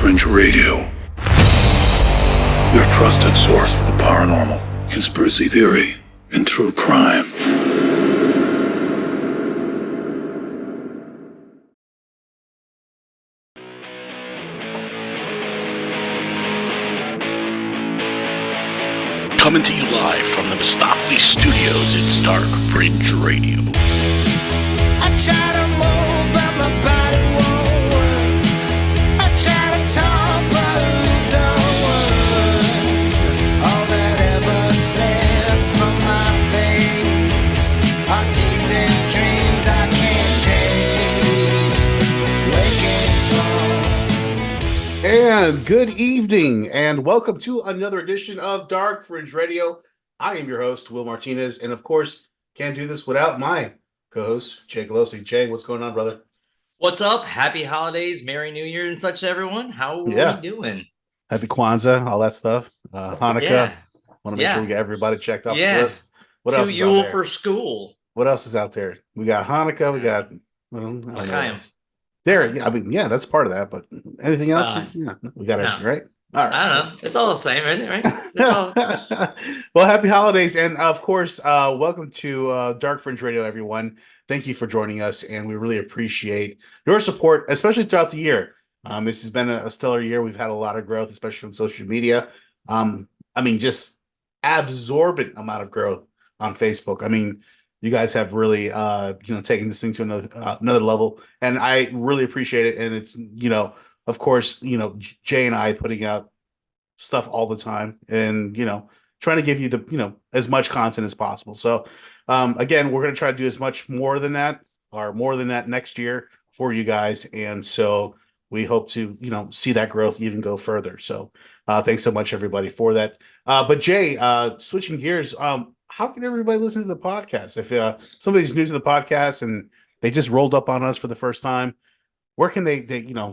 Fringe Radio, your trusted source for the paranormal, conspiracy theory, and true crime. Coming to you live from the Mistopheles Studios, it's Dark Fringe Radio. I try to move, but my body won't work. I try to talk, but I lose all words. All that ever slips from my face are teeth and dreams I can't take. Waking from. And good evening, and welcome to another edition of Dark Fringe Radio. I am your host, Will Martinez, and of course, can't do this without my co-host, Jay Galosi. Jay, what's going on, brother? What's up? Happy holidays, Merry New Year, and such, everyone. How are we doing? Happy Kwanzaa, all that stuff. Hanukkah. Yeah. Want to make sure we get everybody checked off the list. What To else is Yule out there? for school. What else is out there? We got Hanukkah. We got L'chaim. that's part of that. But anything else? We got everything, right? All right. I don't know. It's all the same, isn't it? Right? That's all. Well, happy holidays, and of course, welcome to Dark Fringe Radio, everyone. Thank you for joining us, and we really appreciate your support, especially throughout the year. This has been a stellar year. We've had a lot of growth, especially on social media. Just absorbent amount of growth on Facebook. I mean, you guys have really, taken this thing to another level, and I really appreciate it. And it's, of course, Jay and I putting out stuff all the time, and trying to give you the as much content as possible. So again, we're going to try to do as much more than that next year for you guys, and so we hope to see that growth even go further. So thanks so much, everybody, for that. But Jay, switching gears, how can everybody listen to the podcast? If somebody's new to the podcast and they just rolled up on us for the first time, where can they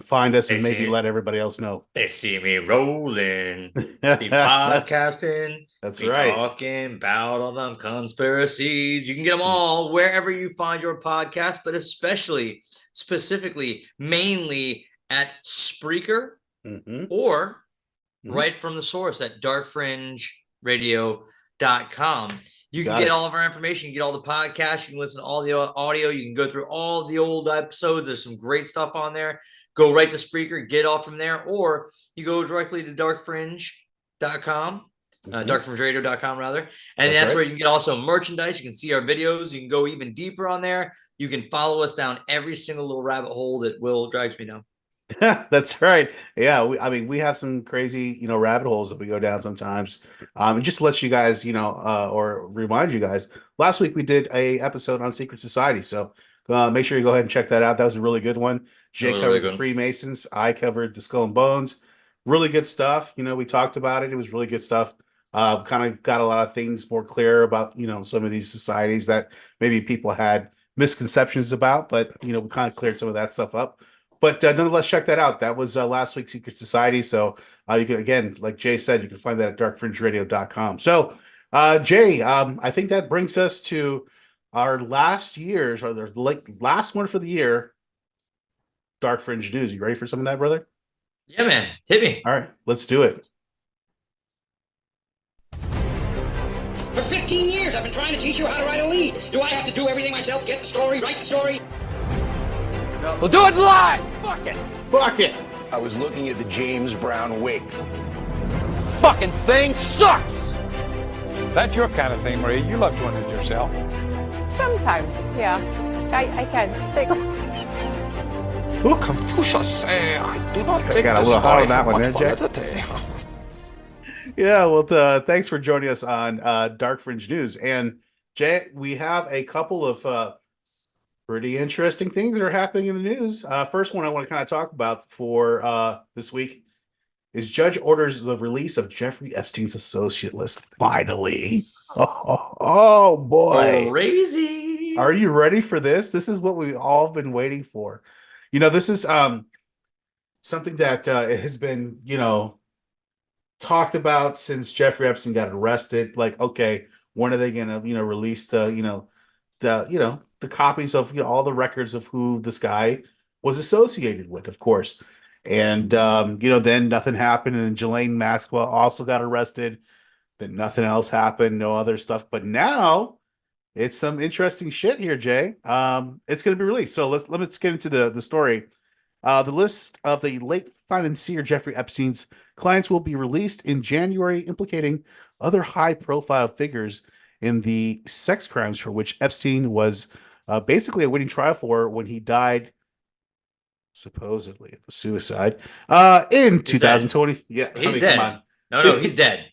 find us and maybe let everybody else know? They see me rolling, be podcasting. That's be right. Talking about all them conspiracies. You can get them all wherever you find your podcast, but specifically, mainly at Spreaker or right from the source at DarkFringeRadio.com. You can get all of our information. You get all the podcasts. You can listen to all the audio. You can go through all the old episodes. There's some great stuff on there. Go right to Spreaker, get it all from there, or you go directly to DarkFringe.com, DarkFringeRadio.com rather, and that's where you can get also merchandise. You can see our videos. You can go even deeper on there. You can follow us down every single little rabbit hole that Will drags me down. That's right. Yeah, we have some crazy, rabbit holes that we go down sometimes. And just to let you guys, or remind you guys, last week we did a episode on secret society. So make sure you go ahead and check that out. That was a really good one. Jay covered the Freemasons. I covered the Skull and Bones. Really good stuff. We talked about it. It was really good stuff. Kind of got a lot of things more clear about, some of these societies that maybe people had misconceptions about, but, we kind of cleared some of that stuff up. But nonetheless, check that out. That was last week's Secret Society. So you can, again, like Jay said, you can find that at darkfringeradio.com. So, Jay, I think that brings us to our last year's, or the last one for the year, Dark Fringe News. You ready for some of that, brother? Yeah, man. Hit me. All right, let's do it. For 15 years, I've been trying to teach you how to write a lead. Do I have to do everything myself? Get the story, write the story? We'll do it live! Fuck it! Fuck it! I was looking at the James Brown wig. Fucking thing sucks! If that's your kind of thing, Marie, you love doing it yourself. Sometimes, yeah. I can. Take a Look, Confucius say, I do not think got a the little hard story on that had one much there, validity. Yeah, well, thanks for joining us on Dark Fringe News. And Jay, we have a couple of pretty interesting things that are happening in the news. First one I want to kind of talk about for this week is judge orders the release of Jeffrey Epstein's associate list. Finally. Oh boy. Crazy. Are you ready for this? This is what we've all been waiting for. This is something that has been, talked about since Jeffrey Epstein got arrested. Like, okay, when are they going to, release the copies of all the records of who this guy was associated with, of course. And then nothing happened, and then Ghislaine Maxwell also got arrested. Then nothing else happened, no other stuff. But now it's some interesting shit here, Jay. It's going to be released. So let's get into the story. The list of the late financier Jeffrey Epstein's clients will be released in January, implicating other high-profile figures in the sex crimes for which Epstein was basically awaiting trial for when he died, supposedly of the suicide, in 2020. Yeah, he's dead. No, he's dead.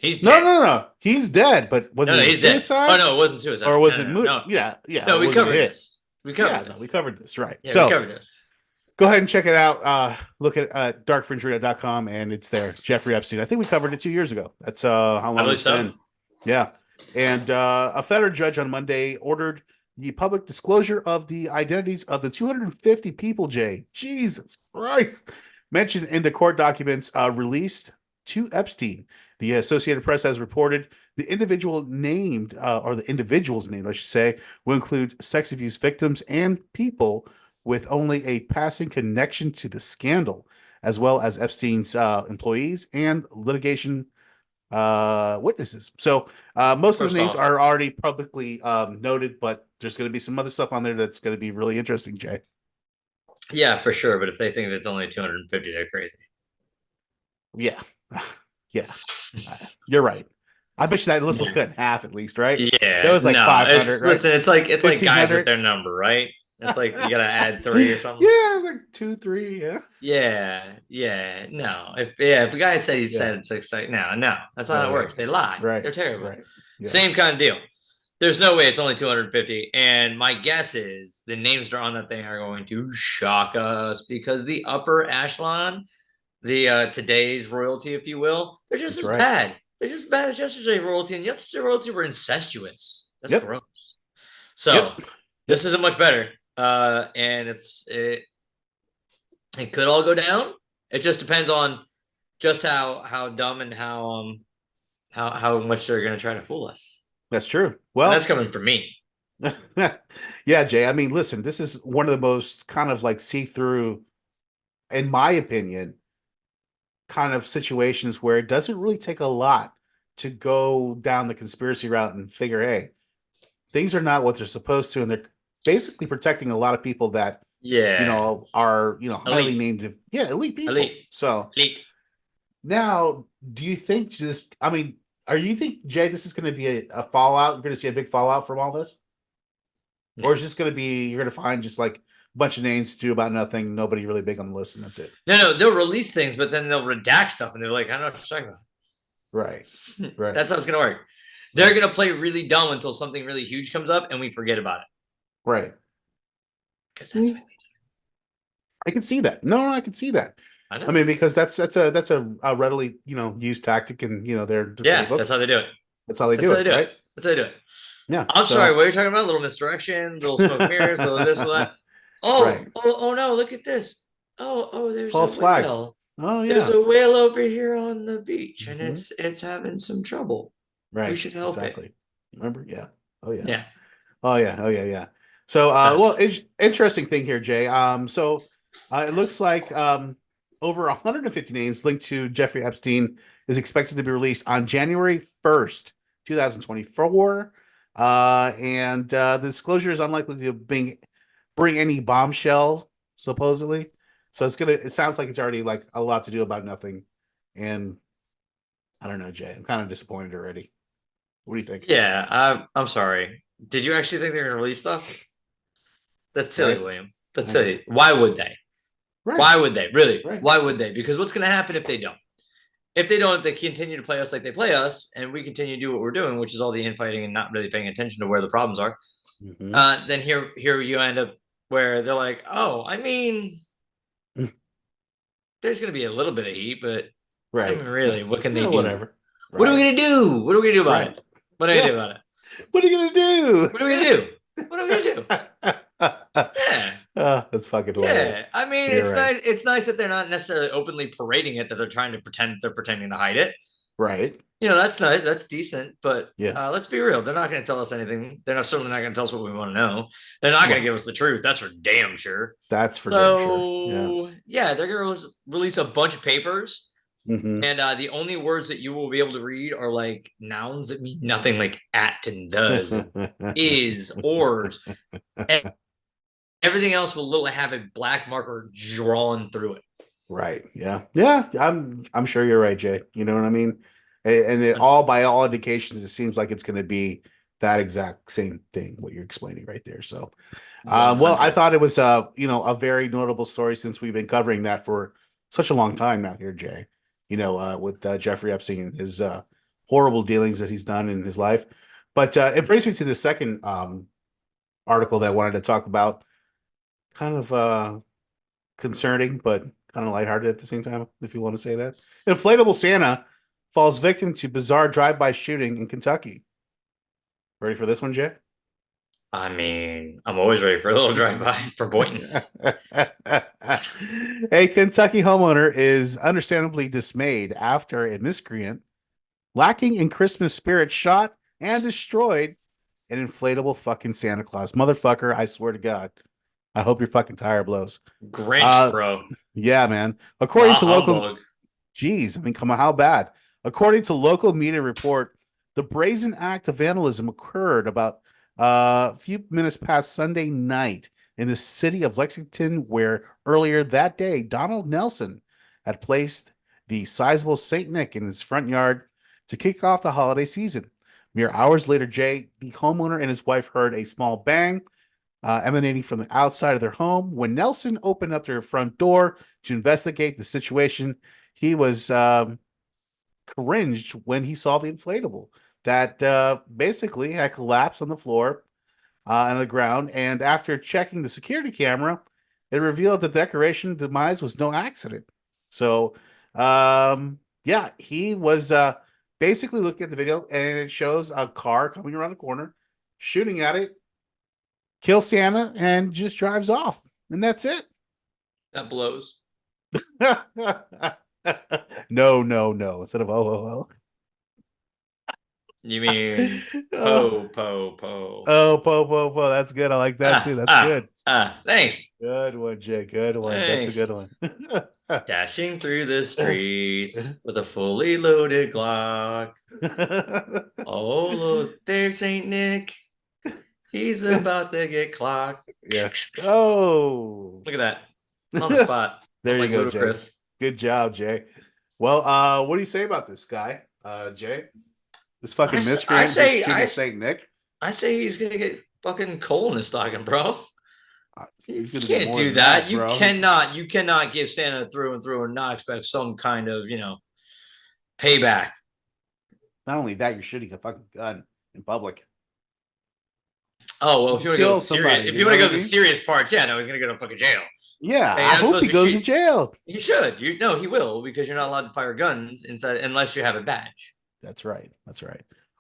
He's dead. No. He's dead. But was it suicide? Dead. Oh no, it wasn't suicide. Or was it? No. Yeah. No, we covered this. We covered this. Right. Yeah, so we covered this. Go ahead and check it out. Look at darkfringeradio.com, and it's there. Jeffrey Epstein. I think we covered it 2 years ago. That's how long it's been. Yeah. And a federal judge on Monday ordered the public disclosure of the identities of the 250 people, Jay. Jesus Christ. Mentioned in the court documents released to Epstein. The Associated Press has reported the individuals named, I should say, will include sex abuse victims and people with only a passing connection to the scandal, as well as Epstein's employees and litigation witnesses. So most of the names are already publicly noted, but there's going to be some other stuff on there that's going to be really interesting, Jay. Yeah, for sure. But if they think it's only 250, they're crazy. Yeah. Yeah. You're right. I bet you that list was cut in half at least, right? Yeah. That was like 500. Right? Listen, it's like guys with their number, right? It's like you gotta add 3 or something. Yeah, it's like 2, 3. Yeah. No, if the guy said he said it's like no, that's not how it works. They lie. Right. They're terrible. Right. Yeah. Same kind of deal. There's no way it's only 250. And my guess is the names that are on that thing are going to shock us because the upper echelon, the today's royalty, if you will, they're just as bad. They're just as bad as yesterday's royalty, and yesterday's royalty were incestuous. That's gross. So this isn't much better. And it could all go down. It just depends on just how dumb and how much they're gonna try to fool us. That's true. Well, and that's coming from me. Yeah, Jay. I mean, listen, this is one of the most kind of like see-through, in my opinion, kind of situations where it doesn't really take a lot to go down the conspiracy route and figure, hey, things are not what they're supposed to, and they're basically protecting a lot of people that are highly named elite people. So now, do you think this? I mean, you think, Jay, this is going to be a fallout? You're going to see a big fallout from all this, or is this going to be you're going to find just like a bunch of names to do about nothing, nobody really big on the list, and that's it? No, they'll release things, but then they'll redact stuff, and they're like, I don't know what you're talking about. Right. That's how it's going to work. They're going to play really dumb until something really huge comes up, and we forget about it. Right. Because that's what they do. I can see that. No, I can see that. I mean, because that's a readily used tactic, and that's how they do it. That's how they do it. Right? That's how they do it. Yeah. I'm sorry. What are you talking about? Little misdirection, little smoke mirrors, little this, little that. Oh no! Look at this. Oh, there's false a whale. Flag. Oh yeah. There's a whale over here on the beach, and it's having some trouble. Right. We should help it. Remember? Yeah. Oh yeah. Yeah. Oh yeah. So, interesting thing here, Jay. So it looks like over 150 names linked to Jeffrey Epstein is expected to be released on January 1st, 2024. And the disclosure is unlikely to bring any bombshells, supposedly. So it sounds like it's already like a lot to do about nothing. And I don't know, Jay. I'm kind of disappointed already. What do you think? Yeah, I'm sorry. Did you actually think they were going to release stuff? That's silly, William. That's silly. Why would they? Right. Why would they? Really? Right. Why would they? Because what's going to happen if they don't? If they continue to play us like they play us, and we continue to do what we're doing, which is all the infighting and not really paying attention to where the problems are, then here you end up where they're like, oh, I mean, there's going to be a little bit of heat, but I mean, really, what can they do? Whatever. Right. What are we going to do? What are we going to do about it? What are we going to do about it? What are you going to do? What are we going to do? What are we going to do? Yeah. That's fucking hilarious. Yeah. I mean, nice. It's nice that they're not necessarily openly parading it, that they're trying to pretend they're pretending to hide it. Right. That's nice. That's decent. But Yeah. let's be real. They're not going to tell us anything. They're certainly not going to tell us what we want to know. They're not going to give us the truth. That's for damn sure. That's for damn sure. Yeah, they're going to release a bunch of papers. Mm-hmm. And the only words that you will be able to read are like nouns that mean nothing, like at and does, is, ors. And everything else will literally have a black marker drawn through it. Right. Yeah. Yeah. I'm sure you're right, Jay. You know what I mean? And it all, by all indications, it seems like it's going to be that exact same thing, what you're explaining right there. So, well, I thought it was, a very notable story since we've been covering that for such a long time now here, Jay, with Jeffrey Epstein and his horrible dealings that he's done in his life. But it brings me to the second article that I wanted to talk about. Kind of concerning, but kind of lighthearted at the same time, if you want to say that. Inflatable Santa falls victim to bizarre drive-by shooting in Kentucky. Ready for this one, Jay? I mean, I'm always ready for a little drive-by for Boynton. A Kentucky homeowner is understandably dismayed after a miscreant, lacking in Christmas spirit, shot and destroyed an inflatable fucking Santa Claus. Motherfucker, I swear to God. I hope your fucking tire blows. Grinch, bro. Yeah, man. According to local... Jeez, I mean, come on, how bad? According to local media report, the brazen act of vandalism occurred about a few minutes past Sunday night in the city of Lexington, where earlier that day, Donald Nelson had placed the sizable St. Nick in his front yard to kick off the holiday season. Mere hours later, Jay, the homeowner, and his wife heard a small bang emanating from the outside of their home. When Nelson opened up their front door to investigate the situation, he was cringed when he saw the inflatable that basically had collapsed on the floor on the ground. And after checking the security camera, it revealed the decoration demise was no accident. So, he was basically looking at the video, and it shows a car coming around the corner, shooting at it, kills Santa, and just drives off. And that's it. That blows. No. Instead of oh. You mean po. Oh, po. That's good. I like that too. That's good. Thanks. Good one, Jay. Good one. Thanks. That's a good one. Dashing through the streets with a fully loaded Glock. Oh, look, there's St. Nick. He's about to get clocked. Yeah. Oh. Look at that. On the spot. There you go, Ludicrous. Jay. Good job, Jay. Well, what do you say about this guy, Jay? This fucking miscreant shooting St. Nick? I say he's going to get fucking coal in his stocking, bro. You can't do that. You cannot give Santa through and through and not expect some kind of, payback. Not only that, you're shooting a fucking gun in public. Oh, well, if you want to go the serious parts, he's going to go to fucking jail. Yeah, I hope he goes to jail. He should. He will, because you're not allowed to fire guns inside unless you have a badge. That's right.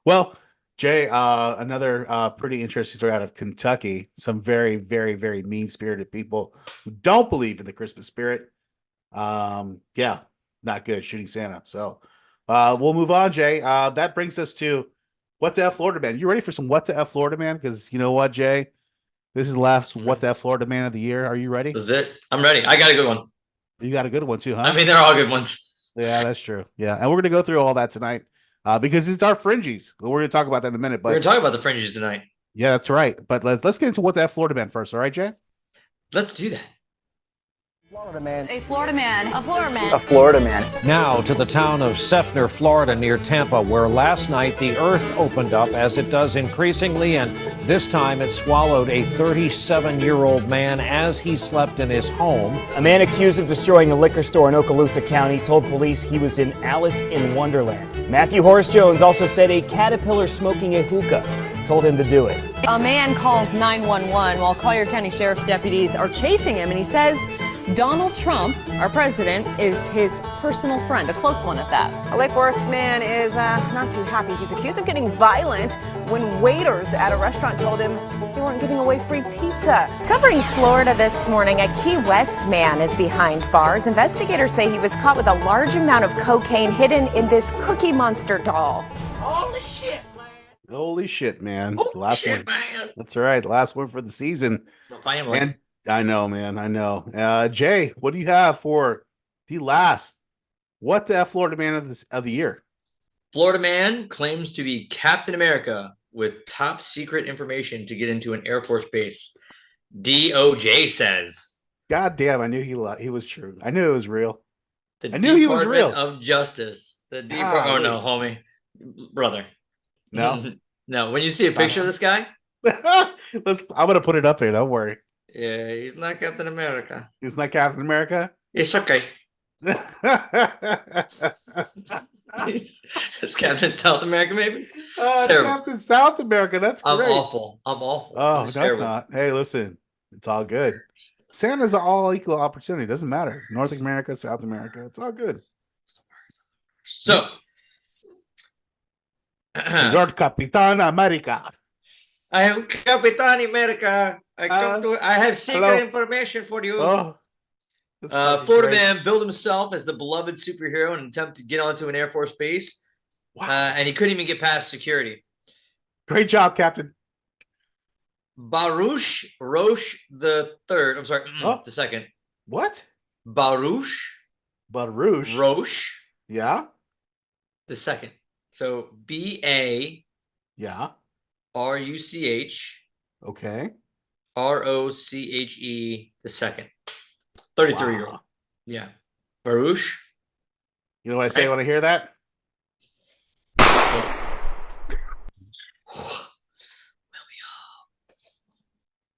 Well, Jay, another pretty interesting story out of Kentucky. Some very, very, very mean-spirited people who don't believe in the Christmas spirit. Not good, shooting Santa. So we'll move on, Jay. That brings us to What the F Florida Man. You ready for some What the F Florida Man? Because you know what, Jay? This is the last What the F Florida Man of the year. Are you ready? Is it? I'm ready. I got a good one. You got a good one too, huh? I mean, they're all good ones. Yeah, that's true. Yeah, and we're going to go through all that tonight because it's our Fringies. We're going to talk about that in a minute. But we're going to talk about the Fringies tonight. Yeah, that's right. But let's get into What the F Florida Man first. All right, Jay? Let's do that. Florida man. A Florida man. A Florida man. A Florida man. Now to the town of Seffner, Florida, near Tampa, where last night the earth opened up, as it does increasingly, and this time it swallowed a 37-year-old man as he slept in his home. A man accused of destroying a liquor store in Okaloosa County told police he was in Alice in Wonderland. Matthew Horace Jones also said a caterpillar smoking a hookah told him to do it. A man calls 911 while Collier County Sheriff's deputies are chasing him, and he says Donald Trump, our president, is his personal friend, a close one at that. A Lake Worth man is not too happy. He's accused of getting violent when waiters at a restaurant told him they weren't giving away free pizza. Covering Florida this morning, a Key West man is behind bars. Investigators say he was caught with a large amount of cocaine hidden in this Cookie Monster doll. Holy shit, man. Holy shit, man. Holy The last shit, one. man. That's all right. The last one for the season. Finally. And I know, man. I know. Jay, what do you have for the last Florida man of the year? Florida man claims to be Captain America with top secret information to get into an Air Force base. DOJ says. God damn, I knew he was true. I knew it was real. The I knew he was Department real. of Justice. The oh no, homie. Brother. No. No, when you see a picture of this guy. I'm gonna put it up there, don't worry. Yeah, he's not Captain America. He's not Captain America? It's okay. It's Captain South America, maybe? Captain South America. That's great. I'm awful. Oh, that's not. Hey, listen, it's all good. Santa's all equal opportunity. Doesn't matter. North America, South America. It's all good. So, Señor Capitan America. I am Capitan America. I have secret information for you. Oh, Florida man billed himself as the beloved superhero in an attempt to get onto an Air Force base. Wow. And he couldn't even get past security. Great job, Captain. Baruch Roche the third. I'm sorry, the second. What? Baruch Roche. Yeah. The second. So BA. Yeah. RUCH. Okay. ROCHE the second. 33-year-old. Yeah. Baruch. You know what I say when I hear that?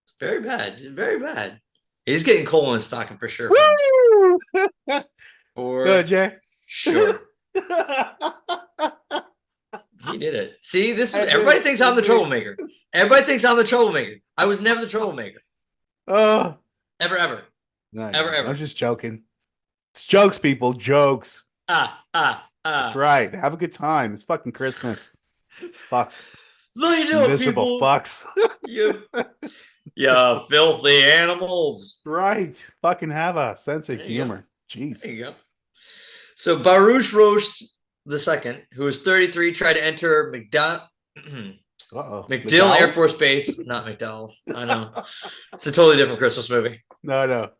It's very bad. It's very bad. He's getting coal in his stocking for sure. Good, Jay. Sure. He did it. See, this is everybody thinks I'm the troublemaker. Everybody thinks I'm the troublemaker. I was never the troublemaker. Ever. No, ever. I'm just joking. It's jokes, people. Jokes. That's right. Have a good time. It's fucking Christmas. Fuck. So you do, miserable people. Fucks. Yeah, filthy animals. Right. Fucking have a sense of humor. Jesus. There you go. So Baruch Roche the second, who was 33, tried to enter MacDill Air Force Base. Not McDowell's. I know. It's a totally different Christmas movie. No.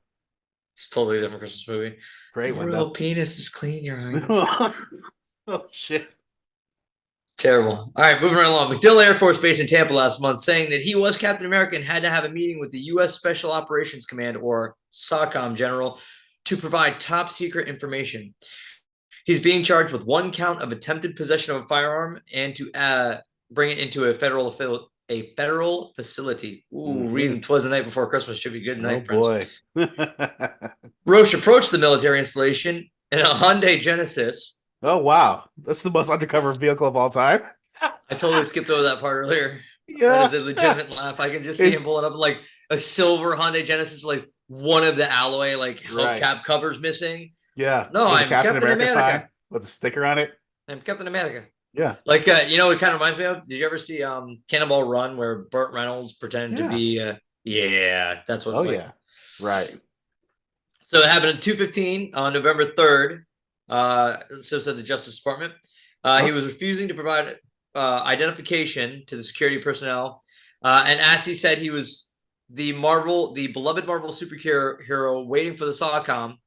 It's a totally different Christmas movie. Great one. Real penis is clean, your eyes. Oh, shit. Terrible. All right, moving right along. MacDill Air Force Base in Tampa last month saying that he was Captain America and had to have a meeting with the U.S. Special Operations Command, or SOCOM general, to provide top secret information. He's being charged with one count of attempted possession of a firearm and to bring it into a federal facility. Ooh, reading "'Twas the Night Before Christmas" should be good night, friends. Boy. Roche approached the military installation in a Hyundai Genesis. Oh, wow. That's the most undercover vehicle of all time. I totally skipped over that part earlier. Yeah. That is a legitimate laugh. I can just see him pulling up like a silver Hyundai Genesis, like one of the alloy hubcap covers missing. Yeah. No, I'm Captain America. Sign with a sticker on it. I'm Captain America. Yeah. Like, you know what it kind of reminds me of? Did you ever see Cannonball Run where Burt Reynolds pretended to be that's what it's like. Yeah. Right. So it happened at 2:15 on November 3rd. So said the Justice Department. He was refusing to provide identification to the security personnel. And as he said, he was the beloved Marvel superhero waiting for the SOCOM.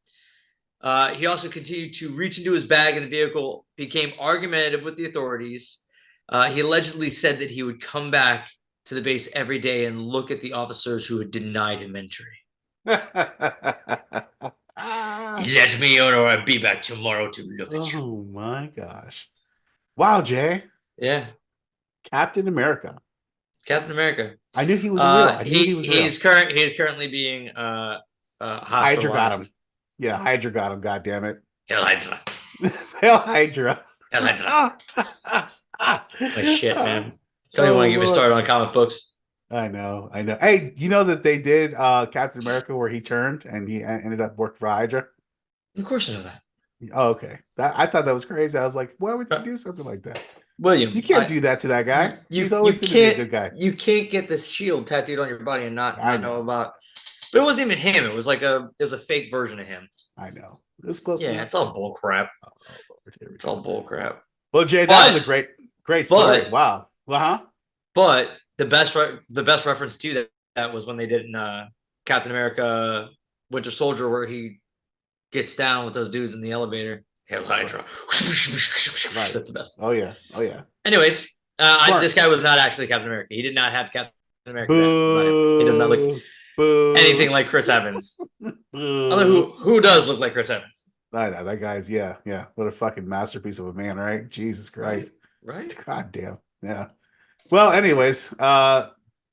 He also continued to reach into his bag in the vehicle, became argumentative with the authorities. He allegedly said that he would come back to the base every day and look at the officers who had denied him entry. Let me in, or I'll be back tomorrow to look at you. Oh my gosh. Wow, Jay. Yeah. Captain America. Captain America. I knew he was real. I knew he was real. He's currently being hospitalized. Hydra got him. Yeah, Hydra got him, God damn it. Hell Hydra. Hell Hydra. Hell Hydra. My shit, man. Don't even want to get me started on comic books. I know. Hey, you know that they did Captain America where he turned and he ended up working for Hydra? Of course I know that. Oh, okay. I thought that was crazy. I was like, why would you Uh, do something like that? You William, can't do that to that you guy. you He's you always going to be a can't good guy. you can't get this shield tattooed on your body and I not know know. about. But it wasn't even him. It was a fake version of him. I know. It's close Yeah, enough. it's all bull crap. Oh, Lord, here we It's go. all bull crap. Well, Jay, that was a great story. but- Wow. Uh-huh. But the best reference to that was when they did in Captain America Winter Soldier, where he gets down with those dudes in the elevator. Hail Hydra. Right. That's the best. Oh yeah. Oh yeah. Anyways, this guy was not actually Captain America. He did not have Captain America. He does not look anything like Chris Evans. Although who does look like Chris Evans? I know that guy's yeah. What a fucking masterpiece of a man, right? Jesus Christ. Right? God damn. Yeah. Well, anyways,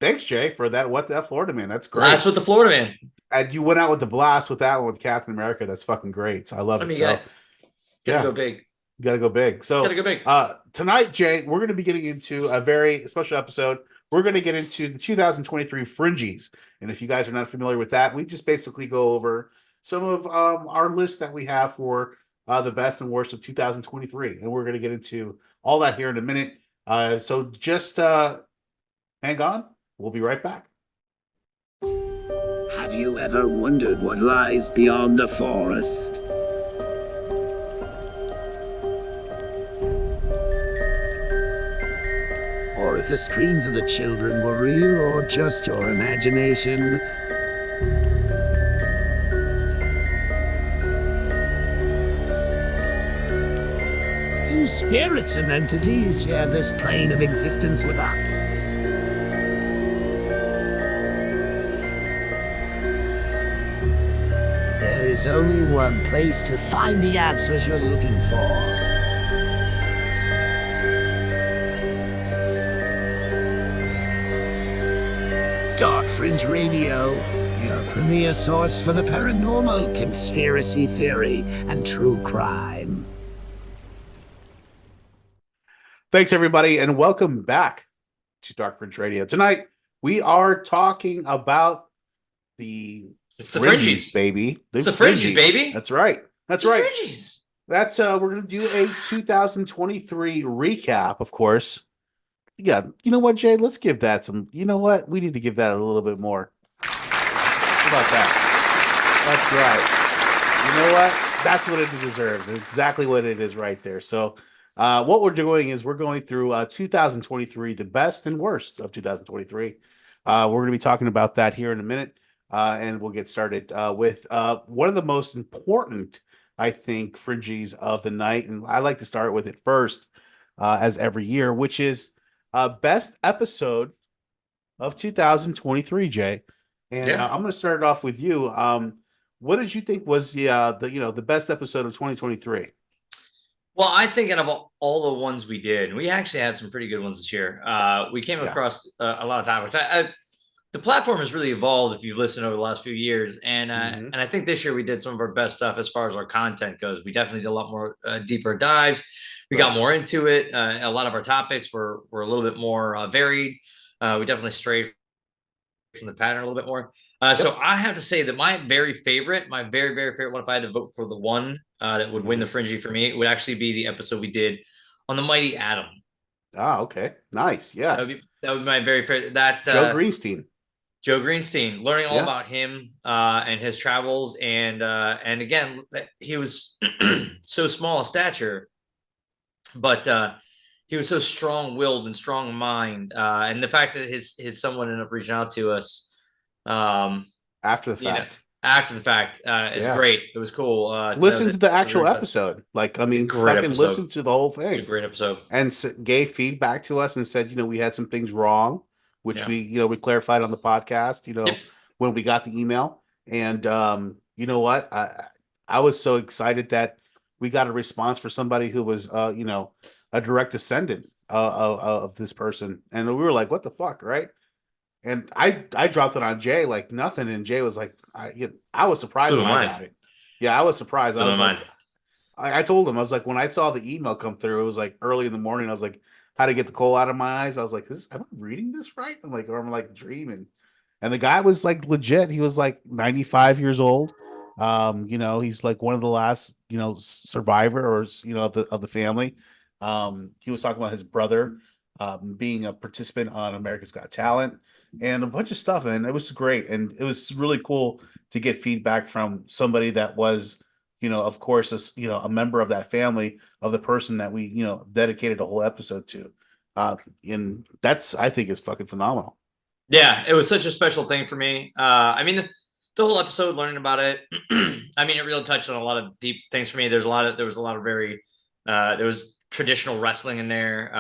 thanks, Jay, for that. What the Florida man? That's great. Last with the Florida man. And you went out with the blast with that one with Captain America. That's fucking great. So I love it. Gotta go big. Gotta go big. So Gotta go big. Tonight, Jay, we're going to be getting into a very special episode. We're going to get into the 2023 Fringies. And if you guys are not familiar with that, we just basically go over some of our list that we have for the best and worst of 2023. And we're going to get into all that here in a minute. So just hang on. We'll be right back. Have you ever wondered what lies beyond the forest? Or if the screams of the children were real or just your imagination? These spirits and entities share this plane of existence with us. There is only one place to find the answers you're looking for. Darkfringe Radio, your premier source for the paranormal, conspiracy theory, and true crime. Thanks, everybody, and welcome back to Darkfringe Radio. Tonight, we are talking about It's the Fringies, baby. It's the Fringies, baby. That's right. That's It's right. Fringies. That's we're gonna do a 2023 recap, of course. Yeah, you know what, Jay? Let's give that some. You know what? We need to give that a little bit more. How about that? That's right. You know what? That's what it deserves. Exactly what it is right there. So, what we're doing is we're going through 2023, the best and worst of 2023. We're going to be talking about that here in a minute, and we'll get started with one of the most important, I think, Fringies of the night, and I like to start with it first, as every year, which is best episode of 2023, Jay. And I'm going to start it off with you. What did you think was the best episode of 2023? Well, I think out of all the ones we did, we actually had some pretty good ones this year. We came across a lot of topics. The platform has really evolved if you've listened over the last few years, and I think this year we did some of our best stuff as far as our content goes. We definitely did a lot more deeper dives. We got more into it. A lot of our topics were a little bit more varied. We definitely strayed from the pattern a little bit more. So I have to say that my very favorite one, if I had to vote for the one that would win the Fringy for me, it would actually be the episode we did on the Mighty Atom. Ah, okay. Nice. Yeah. That would be my very favorite. Joe Greenstein. Joe Greenstein, learning all about him and his travels. And again, he was so small a stature, but he was so strong-willed and strong-minded. And the fact that his someone ended up reaching out to us after the fact is great. It was cool. Listen to the actual episode. Like, I mean, fucking listen to the whole thing. It's a great episode. And gave feedback to us and said, we had some things wrong, which we clarified on the podcast, when we got the email. And you know what? I was so excited that we got a response for somebody who was a direct descendant of this person. And we were like, what the fuck, right? And I dropped it on Jay like nothing, and Jay was like, I was surprised when I got it. Yeah, I was surprised. I was like, I told him, I was like, when I saw the email come through, it was like early in the morning. I was like, how to get the coal out of my eyes. I was like, am I reading this right? Or I'm like dreaming. And the guy was like legit. He was like 95 years old. He's like one of the last, survivor or of the family. He was talking about his brother being a participant on America's Got Talent and a bunch of stuff. And it was great. And it was really cool to get feedback from somebody that was, of course, a member of that family of the person that we, dedicated a whole episode to. And that's, I think, is fucking phenomenal. Yeah, it was such a special thing for me. I mean, the whole episode, learning about it. I mean, it really touched on a lot of deep things for me. There was a lot of very, there was traditional wrestling in there.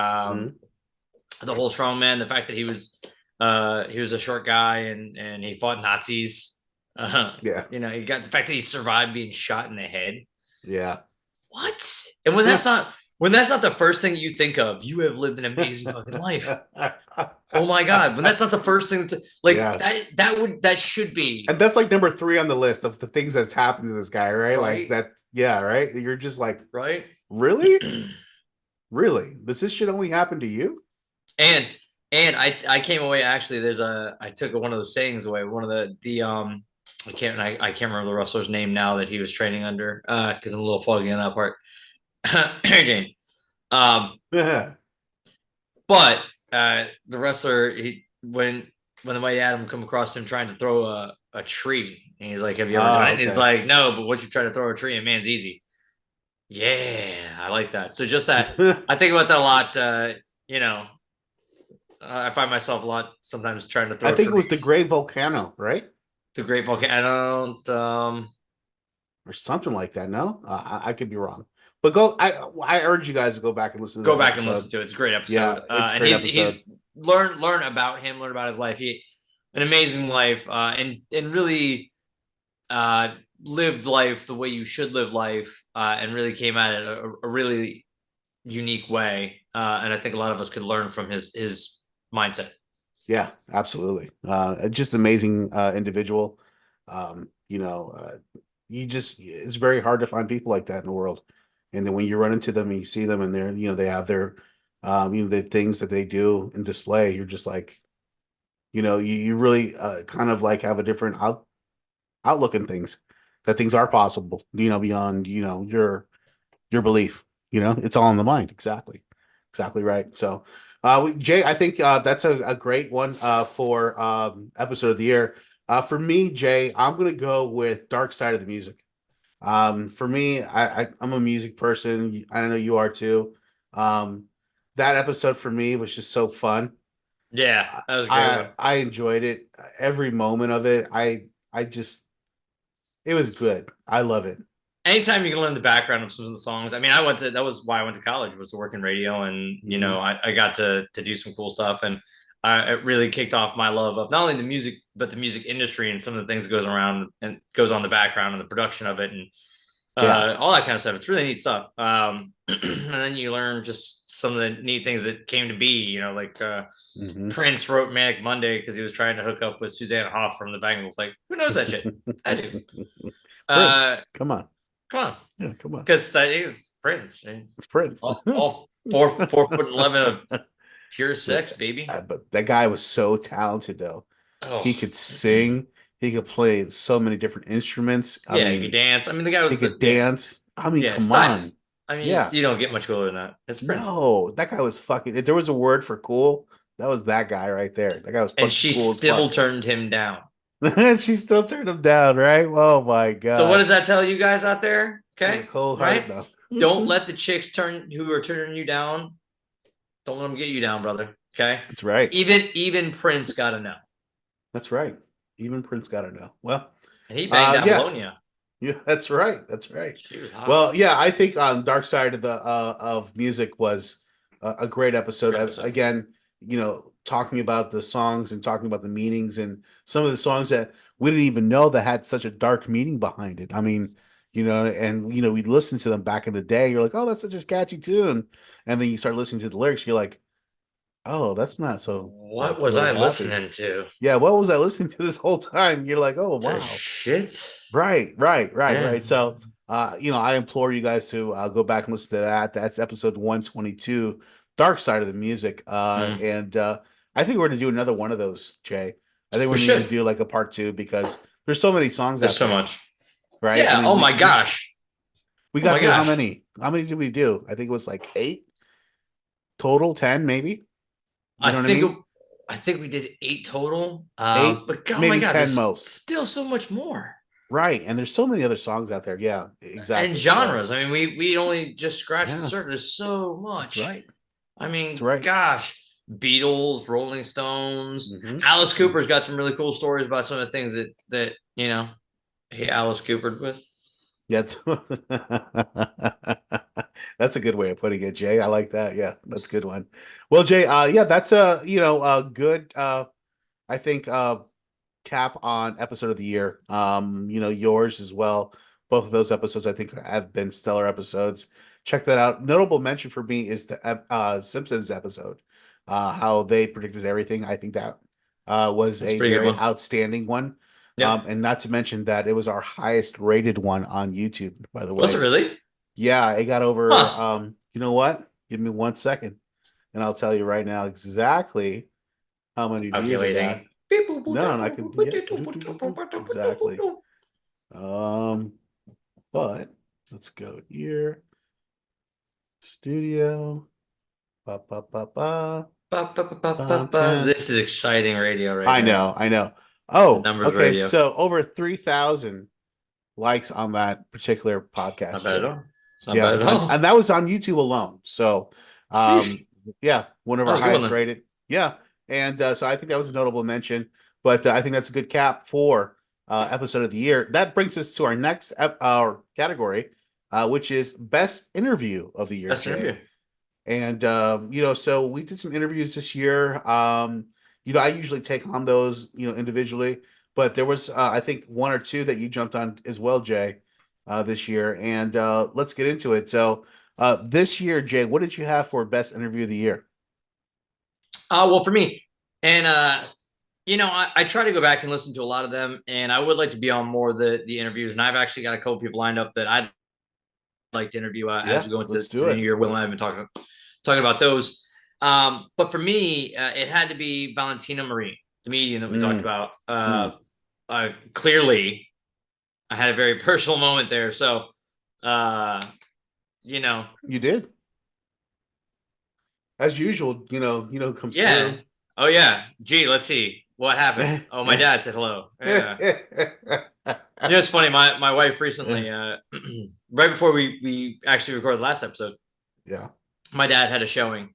The whole strongman, the fact that he was a short guy and he fought Nazis. Yeah, you got the fact that he survived being shot in the head. Yeah. What? And when that's not the first thing you think of, you have lived an amazing fucking life. Oh my God. When that's not the first thing that should be. And that's like number 3 on the list of the things that's happened to this guy, right? Like that. Yeah. Right. You're just like, right. Really? Really? Does this shit only happen to you? And I came away, actually, I took one of those sayings away. One of the I can't remember the wrestler's name now that he was training under, because I'm a little foggy on that part. Jane. But the wrestler, when the Mighty Atom come across him trying to throw a tree, and he's like, "Have you ever done it?" And he's like, "No, but once you try to throw a tree, a man's easy." Yeah, I like that. So just that, I think about that a lot. I find myself a lot sometimes trying to throw. I think it was the Great Volcano, right? The Great Volcano, or something like that. No, I could be wrong. But I urge you guys to go back and listen to Go back and listen to it. It's a great episode. Yeah, it's a great episode. He's learn about him, learn about his life. An amazing life, and really lived life the way you should live life, and really came at it a really unique way. And I think a lot of us could learn from his mindset. Yeah, absolutely. Just amazing individual. It's very hard to find people like that in the world. And then when you run into them and you see them and they have their, the things that they do and display, you're just like, you really kind of like have a different outlook in things, that things are possible, beyond, your belief, it's all in the mind. Exactly right. So, Jay, I think that's a great one for episode of the year. For me, Jay, I'm going to go with Dark Side of the Music. For me, I'm a music person. I know you are too. That episode for me was just so fun. Yeah, that was great. I enjoyed it. Every moment of it. It was good. I love it. Anytime you can learn the background of some of the songs. I mean, that was why I went to college, was to work in radio. And, I got to do some cool stuff. And it really kicked off my love of not only the music, but the music industry and some of the things that goes around and goes on the background and the production of it and all that kind of stuff. It's really neat stuff. And then you learn just some of the neat things that came to be, like Prince wrote Manic Monday because he was trying to hook up with Susanna Hoff from the Bangles. Like, who knows that shit? I do. Come on. Yeah, come on. Because that is Prince. It's Prince. All 4'11" of pure sex, baby. But that guy was so talented, though. Oh. He could sing. He could play so many different instruments. He could dance. I mean, the guy was. He could dance. I mean, come on. I mean, you don't get much cooler than that. It's Prince. No, that guy was fucking. If there was a word for cool, that was that guy right there. That guy was. And she cool still turned him down. She still turned him down, right? Oh my god! So what does that tell you guys out there? Okay, cold right? Heart, Don't let the chicks who are turning you down. Don't let them get you down, brother. Okay, that's right. Even Prince got to know. That's right. Even Prince got to know. Well, and he banged down Bologna. Yeah, that's right. That's right. She was hot. Well, yeah, I think Dark Side of the of Music was a great episode. Again, talking about the songs and talking about the meanings and some of the songs that we didn't even know that had such a dark meaning behind it. I mean, we'd listen to them back in the day. You're like, oh, that's such a catchy tune. And then you start listening to the lyrics. You're like, oh, that's not so. What was I listening to? Yeah, what was I listening to this whole time? You're like, oh, wow. Shit. Right. So, I implore you guys to go back and listen to that. That's episode 122, dark side of the music. And I think we're going to do another one of those, Jay. I think we're going to do like a part 2 because there's so many songs out there. There's so much. Right? Yeah. I mean, my gosh. We got to how many? How many did we do? I think it was like 8 total, 10 maybe. I think we did 8 total. 8, but God, maybe my God, 10 most. Still so much more. Right, and there's so many other songs out there. Yeah, exactly. And genres. I mean, we only just scratched the surface. There's so much. That's right. I mean, gosh, Beatles, Rolling Stones, Alice Cooper's got some really cool stories about some of the things that he Alice Coopered with. That's that's a good way of putting it, Jay. I like that. Yeah, that's a good one. Well, Jay, that's a good I think cap on episode of the year. Yours as well. Both of those episodes I think have been stellar episodes. Check that out. Notable mention for me is the Simpsons episode. How they predicted everything. I think that was a very outstanding one. Yep. And not to mention that it was our highest rated one on YouTube, by the way. Was it really? Yeah, it got over you know what? Give me 1 second and I'll tell you right now exactly how many views it got. No, I can exactly. But let's go here. Studio. This is exciting radio right now. I know. Oh, numbers okay. radio. So over 3,000 likes on that particular podcast. Not bad at all. Not Yeah, bad at all. and that was on YouTube alone. So, yeah, one of our highest rated. Yeah, and so I think that was a notable mention. But I think that's a good cap for episode of the year. That brings us to our next our category, which is best interview of the year. Best interview. And so we did some interviews this year. I usually take on those, individually, but there was I think 1 or 2 that you jumped on as well, Jay, this year. And let's get into it. So this year, Jay, what did you have for best interview of the year? Well, for me, and I try to go back and listen to a lot of them, and I would like to be on more of the interviews. And I've actually got a couple people lined up that I'd like to interview as we go into the new year. Will and I have been talking about those. But for me, it had to be Valentina Marie, the medium that we talked about. Clearly, I had a very personal moment there. So, you did, as usual. Comes through. Oh yeah. Gee, let's see what happened. Oh, my dad said hello. Yeah. It's funny. My wife recently, right before we actually recorded the last episode. Yeah. My dad had a showing.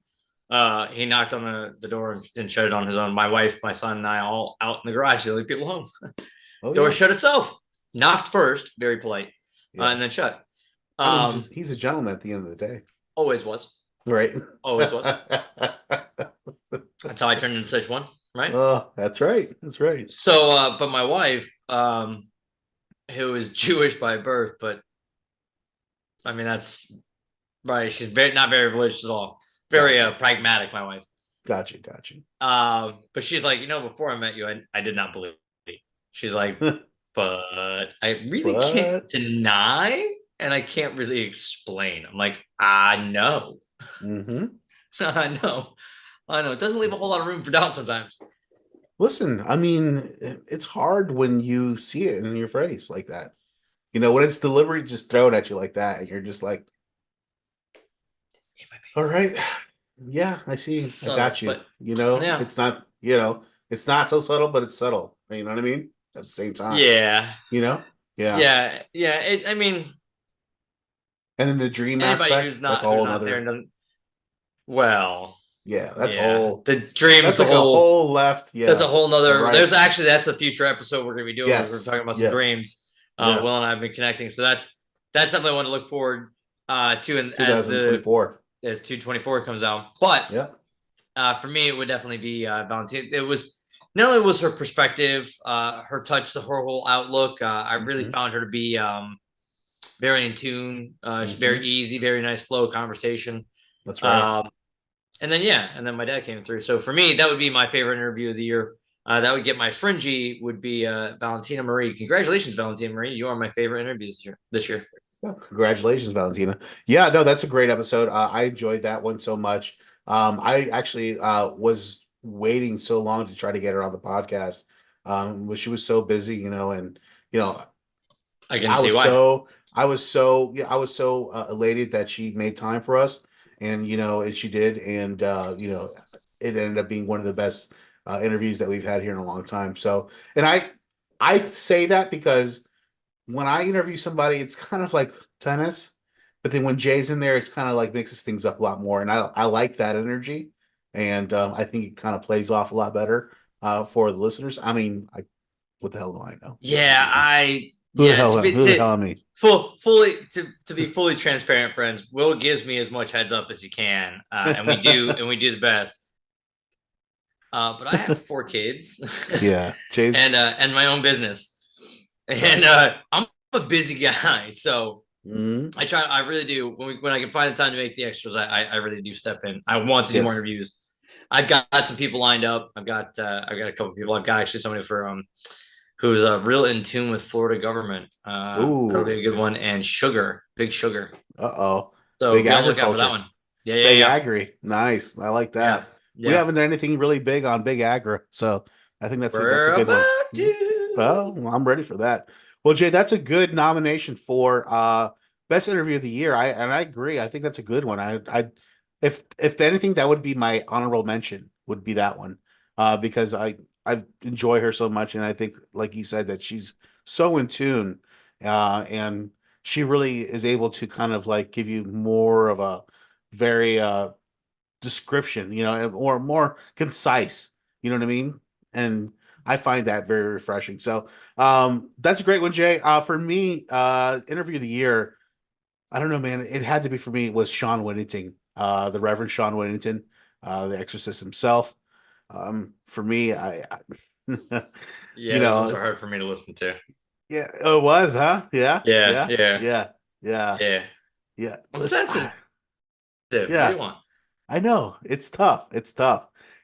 He knocked on the door and shut it on his own. My wife, my son, and I all out in the garage to leave people home. Door shut itself. Knocked first, very polite, and then shut. He's a gentleman at the end of the day. Always was. Right. Always was. That's how I turned into such one, right? Oh, that's right. That's right. So, but my wife, who is Jewish by birth, but I mean, that's right. She's not very religious at all. Very pragmatic, my wife. Gotcha. But she's like, before I met you, I did not believe you. She's like, but I really can't deny, and I can't really explain. I'm like, I know. Mm-hmm. I know. It doesn't leave a whole lot of room for doubt sometimes. Listen, I mean, it's hard when you see it in your face like that. When it's delivered, just throw it at you like that, and you're just like, all right. Yeah, I see. I got you. But, it's not, it's not so subtle, but it's subtle. You know what I mean? At the same time. Yeah. Yeah. Yeah. And then the dream aspect, that's a whole other. Well. Yeah, that's whole. The dreams, that's the like whole left. Yeah. That's a whole nother. Right. That's a future episode we're going to be doing. Yes. We're talking about some dreams. Will and I have been connecting. So that's something I want to look forward to. And 2024. As 224 comes out, but for me, it would definitely be Valentina. It was not only was her perspective, her touch, her whole outlook. I really found her to be very in tune. She's very easy, very nice flow conversation. That's right. And then my dad came through. So for me, that would be my favorite interview of the year. That would get my Fringie would be Valentina Marie. Congratulations, Valentina Marie. You are my favorite interviews this year. Well, congratulations, Valentina. Yeah, no, that's a great episode. I enjoyed that one so much. I actually was waiting so long to try to get her on the podcast. But she was so busy, and I can see why. I was so elated that she made time for us, and and she did, and it ended up being one of the best interviews that we've had here in a long time. So, and I say that because when I interview somebody, it's kind of like tennis, but then when Jay's in there, it's kind of like mixes things up a lot more, and I like that energy, and I think it kind of plays off a lot better for the listeners. I mean, what the hell do I know? Yeah, Who the hell am I? To be fully transparent, friends. Will gives me as much heads up as he can, and we do the best. But I have 4 kids. Yeah, Chase, and my own business, and I'm a busy guy, so I really do. When I can find the time to make the extras, I really do step in. I want to do more interviews. I've got some people lined up. I've got a couple people. I've got actually somebody who's real in tune with Florida government. Probably a good one. And Big Sugar. So big agriculture. Look out for that one. Big agri. Nice. I like that. Yeah. We haven't done anything really big on big agri, so I think that's a good one. Well, I'm ready for that. Well, Jay, that's a good nomination for best interview of the year. I agree. I think that's a good one. If anything, that would be my honorable mention. Would be that one because I enjoy her so much, and I think, like you said, that she's so in tune, and she really is able to kind of like give you more of a very description, or more concise. You know what I mean? And I find that very refreshing. So that's a great one, Jay. For me, interview of the year, I don't know, man. It had to be for me. It was Sean Whittington, the Reverend Sean Whittington, the exorcist himself. For me, I those ones are hard for me to listen to. Yeah, it was, huh? Yeah. I'm sensitive. Yeah. What do you want? I know it's tough.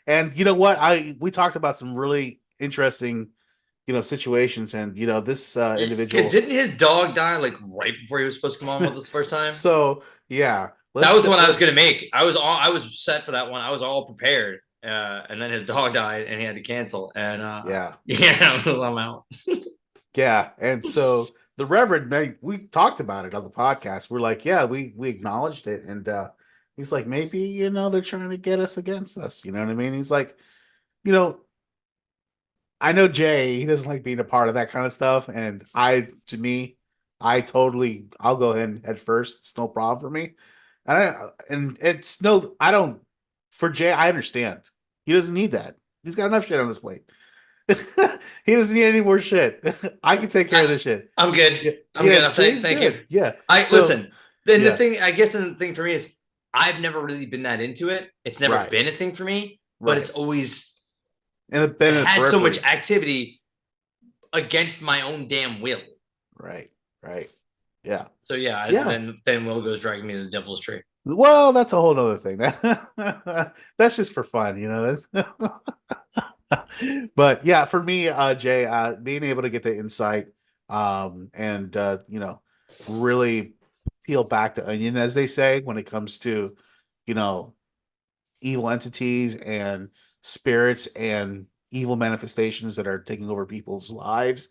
And you know what? We talked about some really interesting, situations, and this individual. Because didn't his dog die like right before he was supposed to come on with us the first time? So yeah, that was the one I was gonna make. I was set for that one. I was all prepared. And then his dog died, and he had to cancel. And I'm out. Yeah, and so the Reverend, we talked about it on the podcast. We're like, yeah, we acknowledged it, and he's like, maybe they're trying to get us against us. You know what I mean? He's like, I know Jay, he doesn't like being a part of that kind of stuff, and I'll go ahead and head first. It's no problem for me, and it's no, I don't. For Jay, I understand. He doesn't need that. He's got enough shit on his plate. He doesn't need any more shit. I can take care of this shit. I'm good. I'm good. Thank you. Yeah. Listen. Then the thing for me is I've never really been that into it. It's never been a thing for me, but it's always it had so much activity against my own damn will. Right. Yeah. So then Will goes dragging me to the devil's tree. Well, that's a whole other thing. That's just for fun, But yeah, for me, Jay, being able to get the insight, and really peel back the onion, as they say, when it comes to, evil entities and spirits and evil manifestations that are taking over people's lives,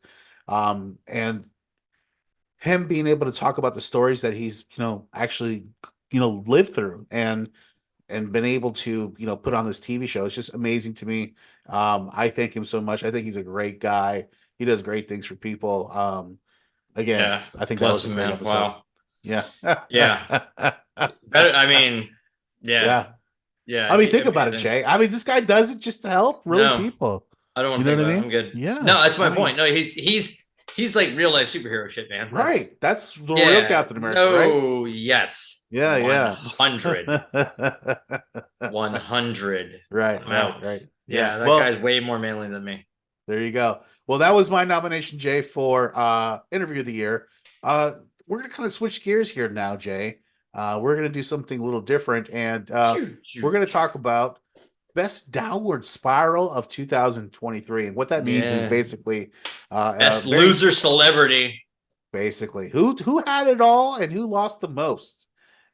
and him being able to talk about the stories that he's, actually lived through and been able to put on this TV show. It's just amazing to me. I thank him so much. I think he's a great guy. He does great things for people. Again, I think that was a great episode. Wow. Yeah. Better, I mean, yeah. I mean, think about it, Jay. I mean, this guy does it just to help people. I don't want to think about it. I'm good. Yeah. No, that's my point. No, he's like real life superhero shit, man. That's the real Captain America. Oh, yes. Yeah, 100. 100. Right. Yeah, that guy's way more manly than me. There you go. Well, that was my nomination, Jay, for interview of the year. We're gonna kind of switch gears here now, Jay. We're gonna do something a little different, and we're gonna talk about best downward spiral of 2023, and what that means is basically best loser celebrity. Basically, who had it all and who lost the most.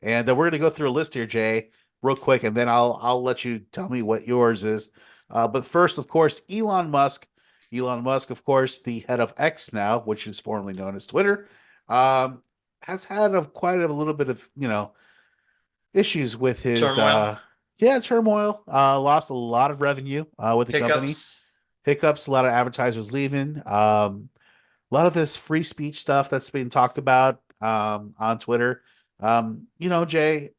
And we're going to go through a list here, Jay. real quick, and then I'll let you tell me what yours is. But first, of course, Elon Musk. Elon Musk, of course, the head of X now, which is formerly known as Twitter, has had quite a little bit of issues with his Turmoil. turmoil. Lost a lot of revenue with the company. Hiccups. A lot of advertisers leaving. A lot of this free speech stuff that's being talked about on Twitter. Jay,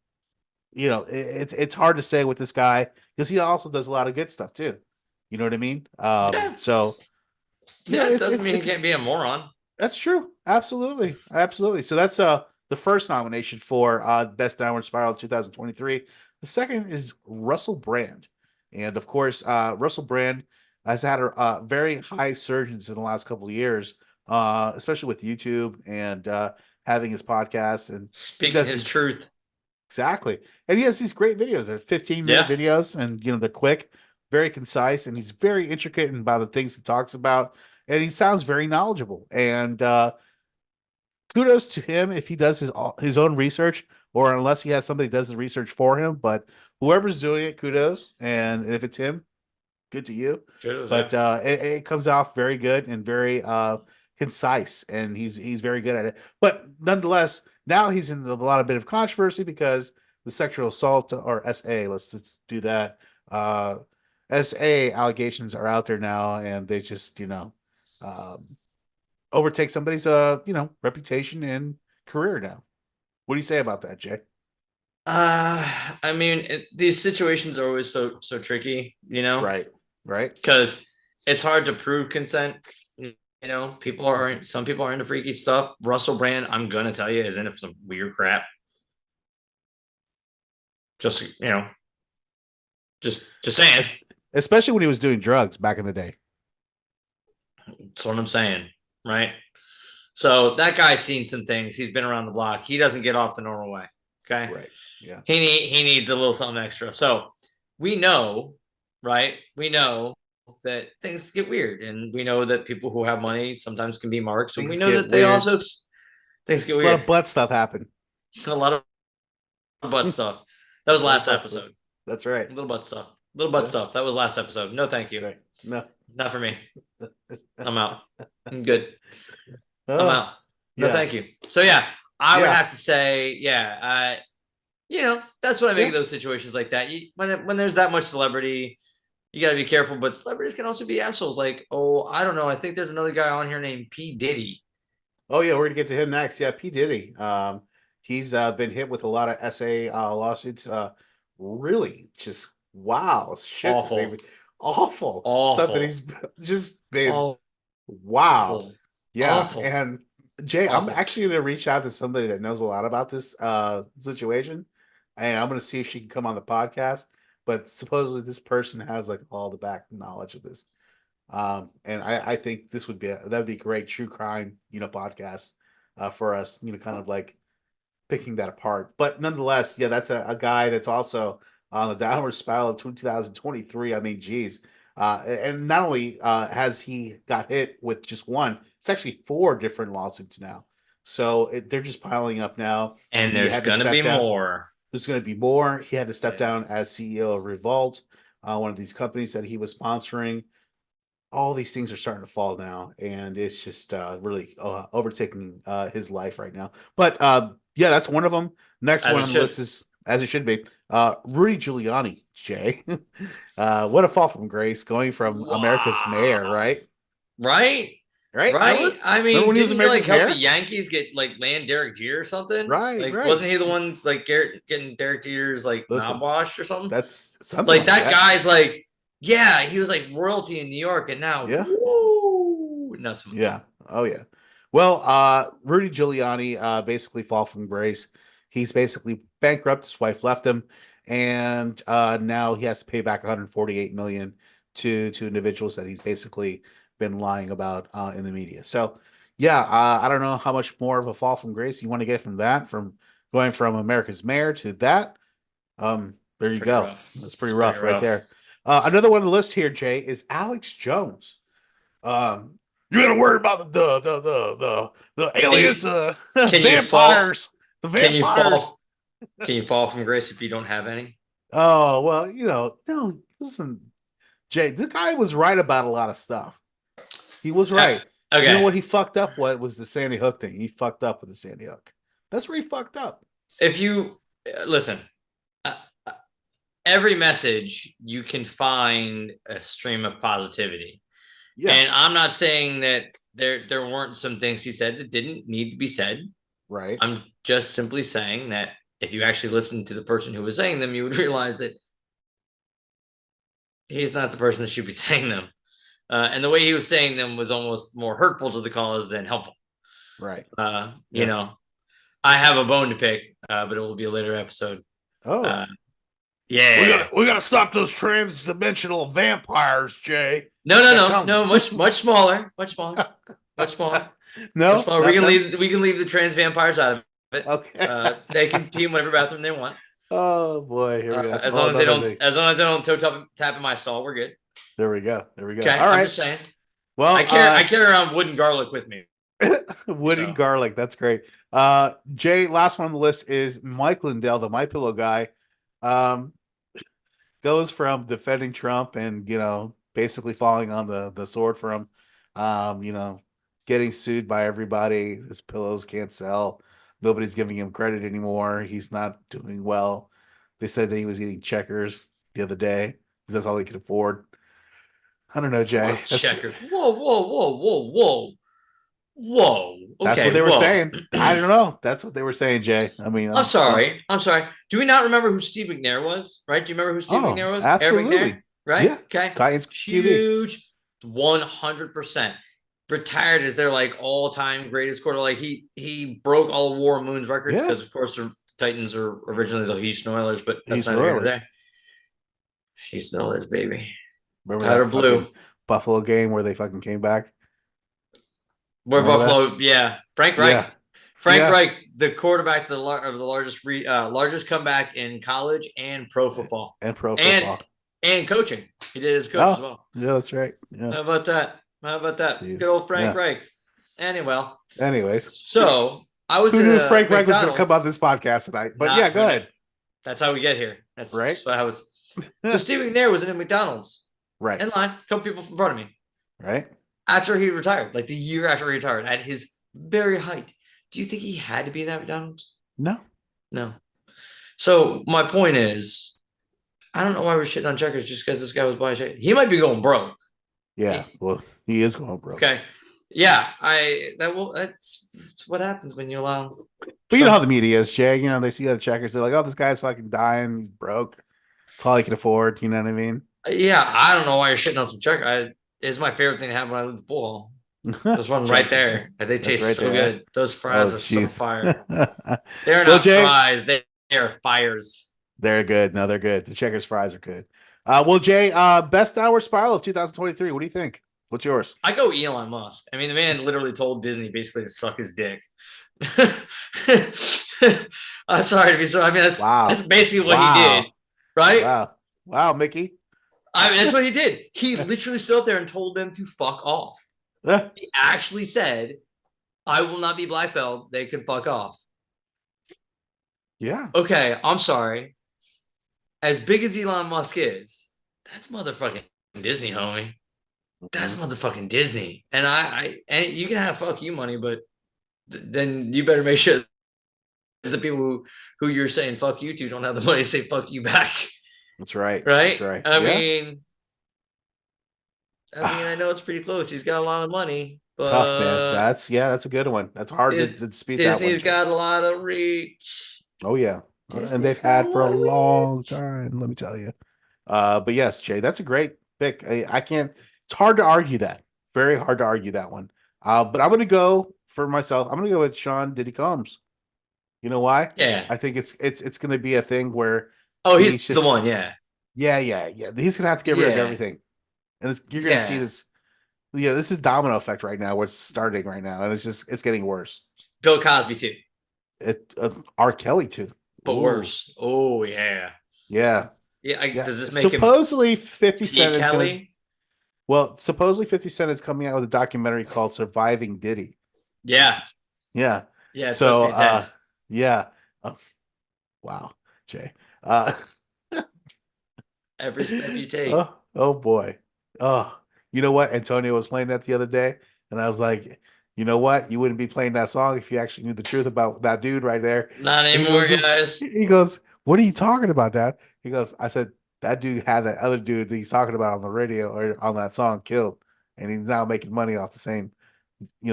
it's hard to say with this guy because he also does a lot of good stuff too. You know what I mean? So it doesn't mean he can't be a moron. That's true. Absolutely. So that's the first nomination for Best Downward Spiral 2023. The second is Russell Brand. And of course, Russell Brand has had a very high surgence in the last couple of years, especially with YouTube and having his podcast and speaking his truth. Exactly. And he has these great videos. They're 15-minute videos, and they're quick, very concise, and he's very intricate about the things he talks about. And he sounds very knowledgeable. And kudos to him if he does his own research, or unless he has somebody does the research for him. But whoever's doing it, kudos. And if it's him, good to you. Kudos, but it comes off very good and very concise, and he's very good at it. But nonetheless, now he's in a lot of bit of controversy because the sexual assault, or SA, let's do that. SA allegations are out there now, and they just overtake somebody's reputation and career now. What do you say about that, Jay? I mean, these situations are always so tricky, Right. Because it's hard to prove consent. Some people are into freaky stuff. Russell Brand, I'm gonna tell you, is into some weird crap. Just saying. Especially when he was doing drugs back in the day. That's what I'm saying, right? So that guy's seen some things. He's been around the block. He doesn't get off the normal way. Okay. Right. Yeah. He needs a little something extra. So we know, right? We know that things get weird, and we know that people who have money sometimes can be marks. And we know that they also things get weird. A lot of butt stuff happen. A lot of butt stuff. That was last episode. That's right. Little butt stuff. That was last episode. No, thank you. Right. No, not for me. I'm out. I'm good. I'm out. No, thank you. So I would have to say, that's what I make of those situations like that. When there's that much celebrity, you got to be careful. But celebrities can also be assholes. Like, I don't know. I think there's another guy on here named P. Diddy. Oh yeah, we're gonna get to him next. Yeah, P. Diddy. He's been hit with a lot of SA lawsuits. Really, just wow, shit, awful stuff that he's just been. Wow. Awful. Yeah. Awful. And Jay, I'm actually going to reach out to somebody that knows a lot about this situation, and I'm going to see if she can come on the podcast. But supposedly this person has all the back knowledge of this. And I think this would be great true crime, podcast for us, kind of picking that apart. But nonetheless, that's a guy that's also on the downward spiral of 2023. I mean, geez. And not only has he got hit with just one, it's actually 4 different lawsuits now. So they're just piling up now. And there's going to be more. There's going to be more. He had to step down as CEO of Revolt, one of these companies that he was sponsoring. All these things are starting to fall now, and it's just really overtaking his life right now. But that's one of them. Next one on the list is, as it should be, Rudy Giuliani, Jay. What a fall from grace, going from America's mayor, right? Right. I mean, when he was didn't he help mayor? the Yankees get land Derek Jeter or something? Right. Wasn't he the one getting Derek Jeter's mouthwash or something? That's something that guy's he was royalty in New York, and now woo, not so much. Yeah. Oh yeah. Well, Rudy Giuliani basically fall from grace. He's basically bankrupt. His wife left him, and now he has to pay back $148 million to individuals that he's basically been lying about in the media. So, I don't know how much more of a fall from grace you want to get from that, from going from America's mayor to that. There you go. Rough. That's pretty rough right there. Another one on the list here, Jay, is Alex Jones. You got to worry about the aliens, vampires. The vampires. Can you fall from grace if you don't have any? Oh, well, no, listen, Jay, this guy was right about a lot of stuff. He was right. Okay. You know what he fucked up? What was the Sandy Hook thing? He fucked up with the Sandy Hook. That's where he fucked up. If you listen, every message you can find a stream of positivity. Yeah. And I'm not saying that there weren't some things he said that didn't need to be said. Right. I'm just simply saying that if you actually listen to the person who was saying them, you would realize that he's not the person that should be saying them. And the way he was saying them was almost more hurtful to the cause than helpful. Right. You know, I have a bone to pick, but it will be a later episode. Oh. Yeah. We gotta stop those trans-dimensional vampires, Jay. No. Much smaller. Much smaller. No. Much smaller. We can leave the trans vampires out of it. Okay. They can pee in whatever bathroom they want. Oh boy, here we go. As long as they don't toe tap in my stall, we're good. There we go. Okay, all right. I'm just saying. Well, I carry around wood and garlic with me. And garlic. That's great. Jay, last one on the list is Mike Lindell, the My Pillow guy. Goes from defending Trump and basically falling on the sword for him. Getting sued by everybody. His pillows can't sell. Nobody's giving him credit anymore. He's not doing well. They said that he was eating Checkers the other day because that's all he could afford. I don't know, Jay. Checkers. Whoa. Okay, that's what they were saying. I don't know. That's what they were saying, Jay. I mean, I'm sorry. Do we not remember who Steve McNair was? Right? Do you remember who Steve McNair was? Absolutely. Eric McNair, right? Yeah. Okay. Titans huge, 100%. Retired as their all-time greatest quarter. He broke all of War Moon's records because, of course, the Titans are originally the Houston Oilers, but that's not here today. Houston Oilers, baby. Remember Powder that blue Buffalo game where they fucking came back? Where Buffalo, Frank Reich. Yeah. Frank Reich, the quarterback of the largest comeback in college and pro football. And pro football. And coaching. He did as coach as well. Yeah, that's right. Yeah. How about that? Jeez. Good old Frank Reich. Anyways. So I was Who knew Frank Reich was going to come on this podcast tonight? But go ahead. That's how we get here. That's right. How it's. So Steve McNair was in a McDonald's. Right. In line, a couple people in front of me. Right. After he retired, the year after he retired, at his very height. Do you think he had to be in that McDonald's? No. So my point is, I don't know why we're shitting on Checkers just because this guy was buying Checkers. He might be going broke. Yeah, well, he is going broke. Okay. Yeah, that's what happens when you allow. But you know how the media is, Jay. They see that Checkers, they're like, "Oh, this guy's fucking dying. He's broke. That's all he can afford." You know what I mean? Yeah, I don't know why you're shitting on some Checkers. It's my favorite thing to have when I leave the pool hall. Those ones right there. They taste so good. Those fries are so fire. They're not fries. They're fires. They're good. No, they're good. The Checkers fries are good. Well, Jay, best downward spiral of 2023. What do you think? What's yours? I go Elon Musk. I mean, the man literally told Disney basically to suck his dick. I'm sorry to be so. I mean, that's basically what he did, right? Wow, Mickey. I mean, that's what he did. He literally stood up there and told them to fuck off. He actually said, "I will not be black belt. They can fuck off." Yeah. Okay, I'm sorry. As big as Elon Musk is, that's motherfucking Disney, homie. That's motherfucking Disney. And and you can have fuck you money, but then you better make sure that the people who you're saying fuck you to don't have the money to say fuck you back. That's right. Right? That's right. I mean, I know it's pretty close. He's got a lot of money. But tough, man. That's a good one. That's hard to speak that one. Disney's got a lot of reach. Oh, yeah. And they've had for a long time, let me tell you. But yes, Jay, that's a great pick. I can't. It's hard to argue that. Very hard to argue that one. But I'm going to go for myself. I'm going to go with Sean Diddy Combs. You know why? Yeah. I think it's going to be a thing where. Oh, he's just, the one. Yeah. Yeah. He's going to have to get rid of everything, and you're going to see this. Yeah, this is domino effect right now. Where it's starting right now, and it's getting worse. Bill Cosby too. R. Kelly too. But worse. Oh, yeah. Yeah. Does this make supposedly 50 Cent is Kelly? Supposedly 50 Cent is coming out with a documentary called Surviving Diddy. Yeah. Yeah. Yeah. It's supposed to be intense. Yeah. Wow, Jay. Every step you take. Oh boy. Oh, you know what? Antonio was playing that the other day, and I was like, you know what? You wouldn't be playing that song if you actually knew the truth about that dude right there. Not And anymore, guys. he goes, what are you talking about, Dad? He goes, I said, that dude had that other dude that he's talking about on the radio or on that song killed, and he's now making money off the same,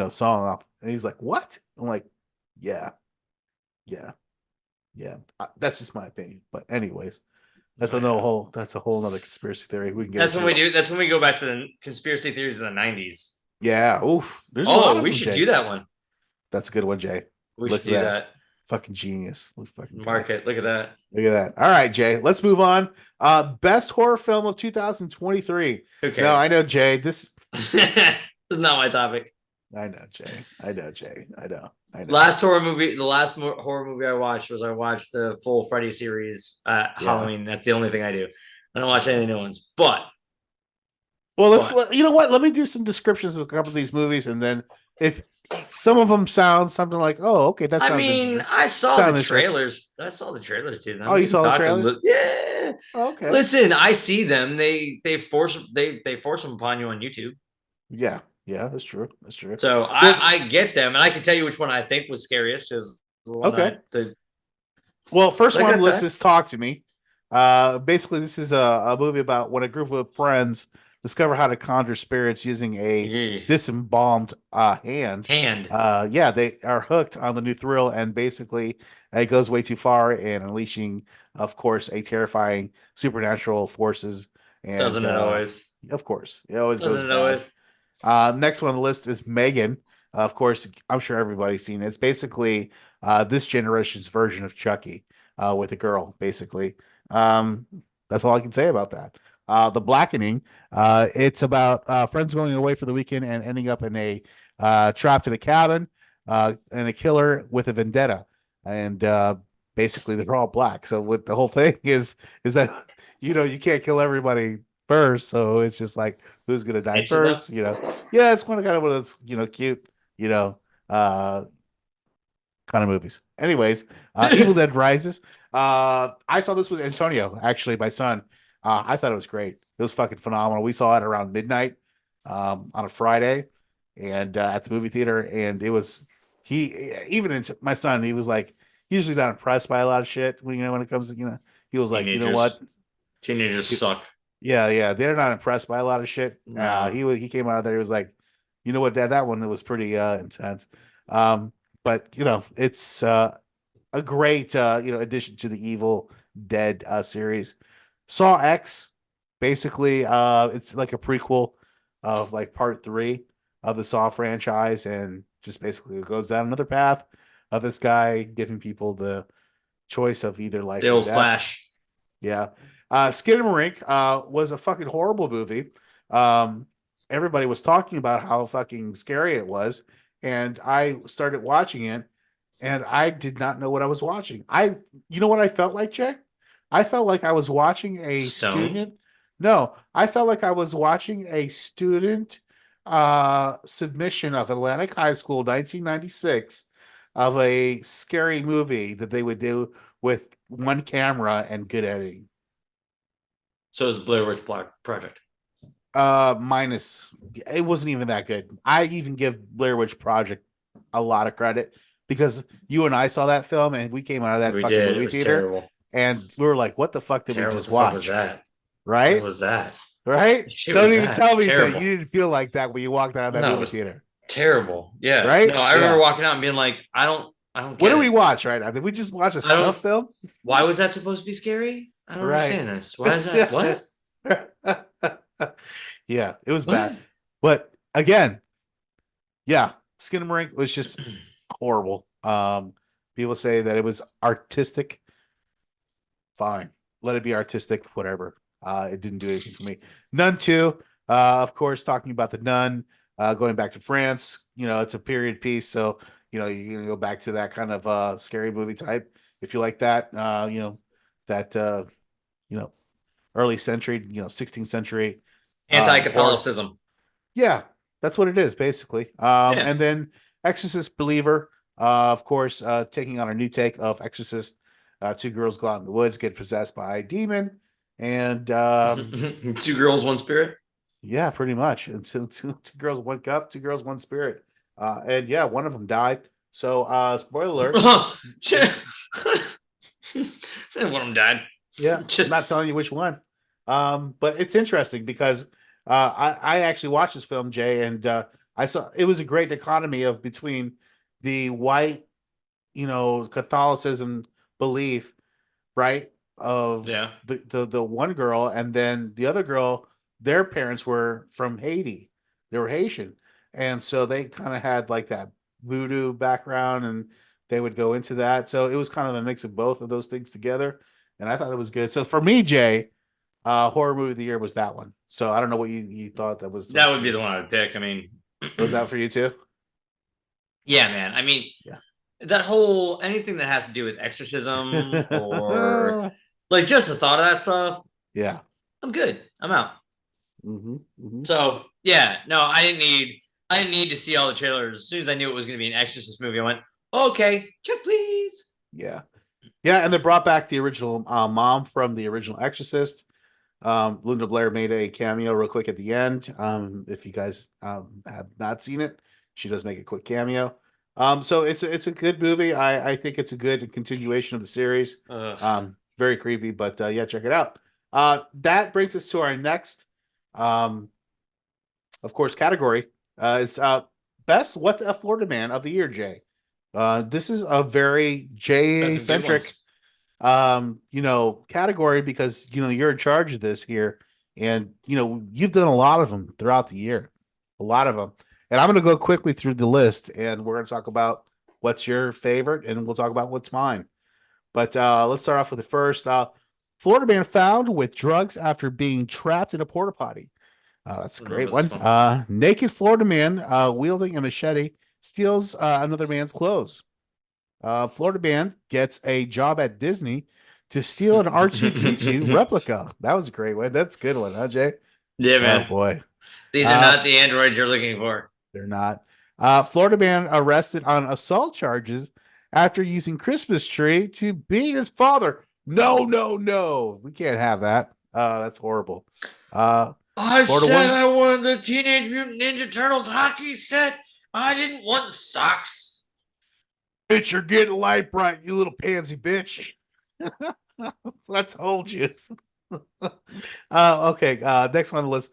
song off. And he's like, what? I'm like, yeah, yeah, yeah. That's just my opinion. But anyways, that's a whole other conspiracy theory. We can get. That's when we do. That's when we go back to the conspiracy theories in the 90s. Yeah. Oof. There's a lot of we them, should Jay. do that one. That's a good one, Jay. We should do that. Fucking genius. Mark it. Look at that. Look at that. All right, Jay. Let's move on. Best horror film of 2023. Who cares? No, I know, Jay. This is not my topic. I know, Jay. I know. Last horror movie. The last horror movie I watched the full Freddy series at Halloween. That's the only thing I do. I don't watch any new ones. But you know what? Let me do some descriptions of a couple of these movies, and then if some of them sound something like, oh, okay, that sounds. I mean, I saw the trailers. I saw the trailers too. Oh, you saw the trailers? Yeah. Okay. Listen, I see them. They force them upon you on YouTube. Yeah, that's true. So I get them, and I can tell you which one I think was scariest. Okay. Well, first one on the list is Talk to Me. Basically, this is a movie about when a group of friends discover how to conjure spirits using a disembalmed hand. They are hooked on the new thrill, and basically it goes way too far and unleashing, of course, a terrifying supernatural forces. And doesn't it always? Of course, it always doesn't goes. It always? Next one on the list is Megan. Of course, I'm sure everybody's seen it. It's basically this generation's version of Chucky with a girl, basically. That's all I can say about that. The Blackening, it's about friends going away for the weekend and ending up in a trapped in a cabin and a killer with a vendetta. And basically they're all black. So what the whole thing is that, you can't kill everybody first. So it's just like, who's going to die first? Yeah, it's kind of one of those, cute, kind of movies. Anyways, Evil Dead Rises. I saw this with Antonio, actually, my son. I thought it was great. It was fucking phenomenal. We saw it around midnight on a Friday, and at the movie theater. And it was my son. He was like, usually not impressed by a lot of shit when it comes to He was like, you know what? Teenagers suck. Yeah, they're not impressed by a lot of shit. No. He came out of there. He was like, you know what, Dad? That one was pretty intense. But it's a great addition to the Evil Dead series. Saw X, basically, it's like a prequel of like part 3 of the Saw franchise, and just basically goes down another path of this guy giving people the choice of either life or death. Slash. Yeah. Skinamarink was a fucking horrible movie. Everybody was talking about how fucking scary it was, and I started watching it, and I did not know what I was watching. You know what I felt like, Jack? I felt like I was watching a student. No, I felt like I was watching a student submission of Atlantic High School, 1996, of a scary movie that they would do with one camera and good editing. So it's Blair Witch Project. Minus, it wasn't even that good. I even give Blair Witch Project a lot of credit because you and I saw that film and we came out of that movie theater. Terrible. And we were like, what the fuck did we just watch? What was that? Right? What was that? Right? Shit, Don't even tell me terrible. that you didn't feel like that when you walked out of that movie theater. Terrible. Yeah. Right? No, I remember walking out and being like, I don't get What did we watch right now? Did we just watch a snuff film? Why was that supposed to be scary? I don't understand this. Why is that? What? Yeah, it was bad. But again, yeah, Skinamarink was just horrible. People say that it was artistic. Fine. Let it be artistic, whatever. It didn't do anything for me. Nun 2, of course, talking about the nun, going back to France. It's a period piece, so you're gonna go back to that kind of scary movie type if you like that. Early century, 16th century anti-Catholicism. Yeah, that's what it is basically. And then Exorcist Believer, of course, taking on a new take of Exorcist. 2 girls go out in the woods, get possessed by a demon, And Two girls, one spirit. Yeah, pretty much. And so two girls, one cup, two girls, one spirit. And yeah, one of them died. So spoiler alert. One of them died. Yeah, I'm not telling you which one. But it's interesting because I actually watched this film, Jay, and I saw it was a great dichotomy of between the white, Catholicism belief, right? Of the one girl, and then the other girl, their parents were from Haiti. They were Haitian. And so they kind of had like that voodoo background, and they would go into that. So it was kind of a mix of both of those things together. And I thought it was good. So for me, Jay, horror movie of the year was that one. So I don't know what you thought that was. That would be the one I would pick. I mean, was that for you too? Yeah, man. I mean, that whole anything that has to do with exorcism or like just the thought of that stuff. Yeah, I'm good. I'm out. Mm-hmm. So yeah, no, I didn't need to see all the trailers. As soon as I knew it was going to be an Exorcist movie, I went, okay, check please. Yeah, and they brought back the original mom from the original Exorcist. Linda Blair made a cameo real quick at the end. If you guys have not seen it, she does make a quick cameo. So it's a good movie. I think it's a good continuation of the series. Very creepy, but yeah, check it out. That brings us to our next, of course, category. It's best What the Florida Man of the Year, Jay. This is a very Jay-centric category because you're in charge of this here, and you've done a lot of them throughout the year, a lot of them. And I'm going to go quickly through the list, and we're going to talk about what's your favorite, and we'll talk about what's mine. But let's start off with the first. Florida man found with drugs after being trapped in a porta potty. That's a great one. Naked Florida man wielding a machete steals another man's clothes. Florida man gets a job at Disney to steal an R2D2 replica. That was a great one. That's a good one, huh, Jay? Yeah, man. Oh, boy. These are not the androids you're looking for. They're not. Florida man arrested on assault charges after using Christmas tree to beat his father. No. We can't have that. That's horrible. I said I wanted the Teenage Mutant Ninja Turtles hockey set. I didn't want socks. Bitch, you're getting light bright, you little pansy bitch. That's what I told you. Okay, next one on the list.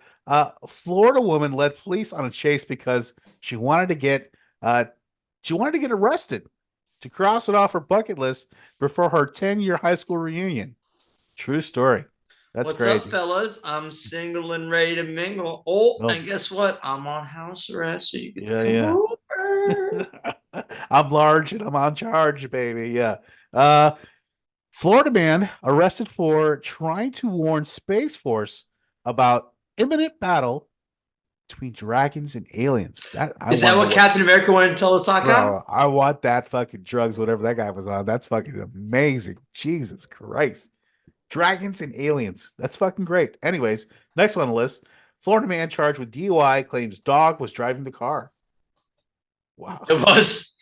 Florida woman led police on a chase because she wanted to get arrested to cross it off her bucket list before her 10-year high school reunion. True story. That's What's crazy. up, fellas? I'm single and ready to mingle. Oh, and guess what? I'm on house arrest, so you get to come over. I'm large and I'm on charge, baby. Yeah. Florida man arrested for trying to warn Space Force about imminent battle between dragons and aliens. Is that what Captain America wanted to tell us, Hawkeye? I want that fucking drugs, whatever that guy was on. That's fucking amazing. Jesus Christ. Dragons and aliens. That's fucking great. Anyways, next one on the list. Florida man charged with DUI claims dog was driving the car. Wow. It was.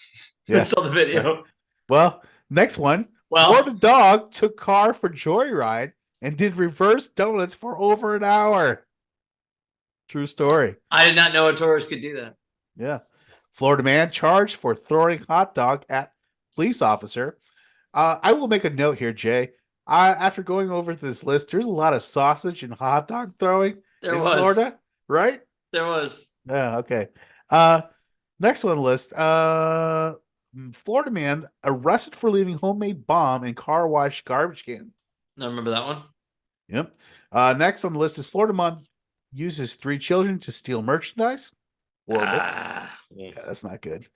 Yeah. I saw the video. Well, next one. Florida dog took car for joyride and did reverse donuts for over an hour. True story. I did not know a tourist could do that. Yeah. Florida man charged for throwing hot dog at police officer. I will make a note here, Jay. After going over this list, there's a lot of sausage and hot dog throwing in Florida, right? There was. Yeah, okay. Next one on the list. Florida man arrested for leaving homemade bomb in car wash garbage can. I remember that one. Yep. Next on the list is Florida mom uses 3 children to steal merchandise. Horrible. Yeah, that's not good.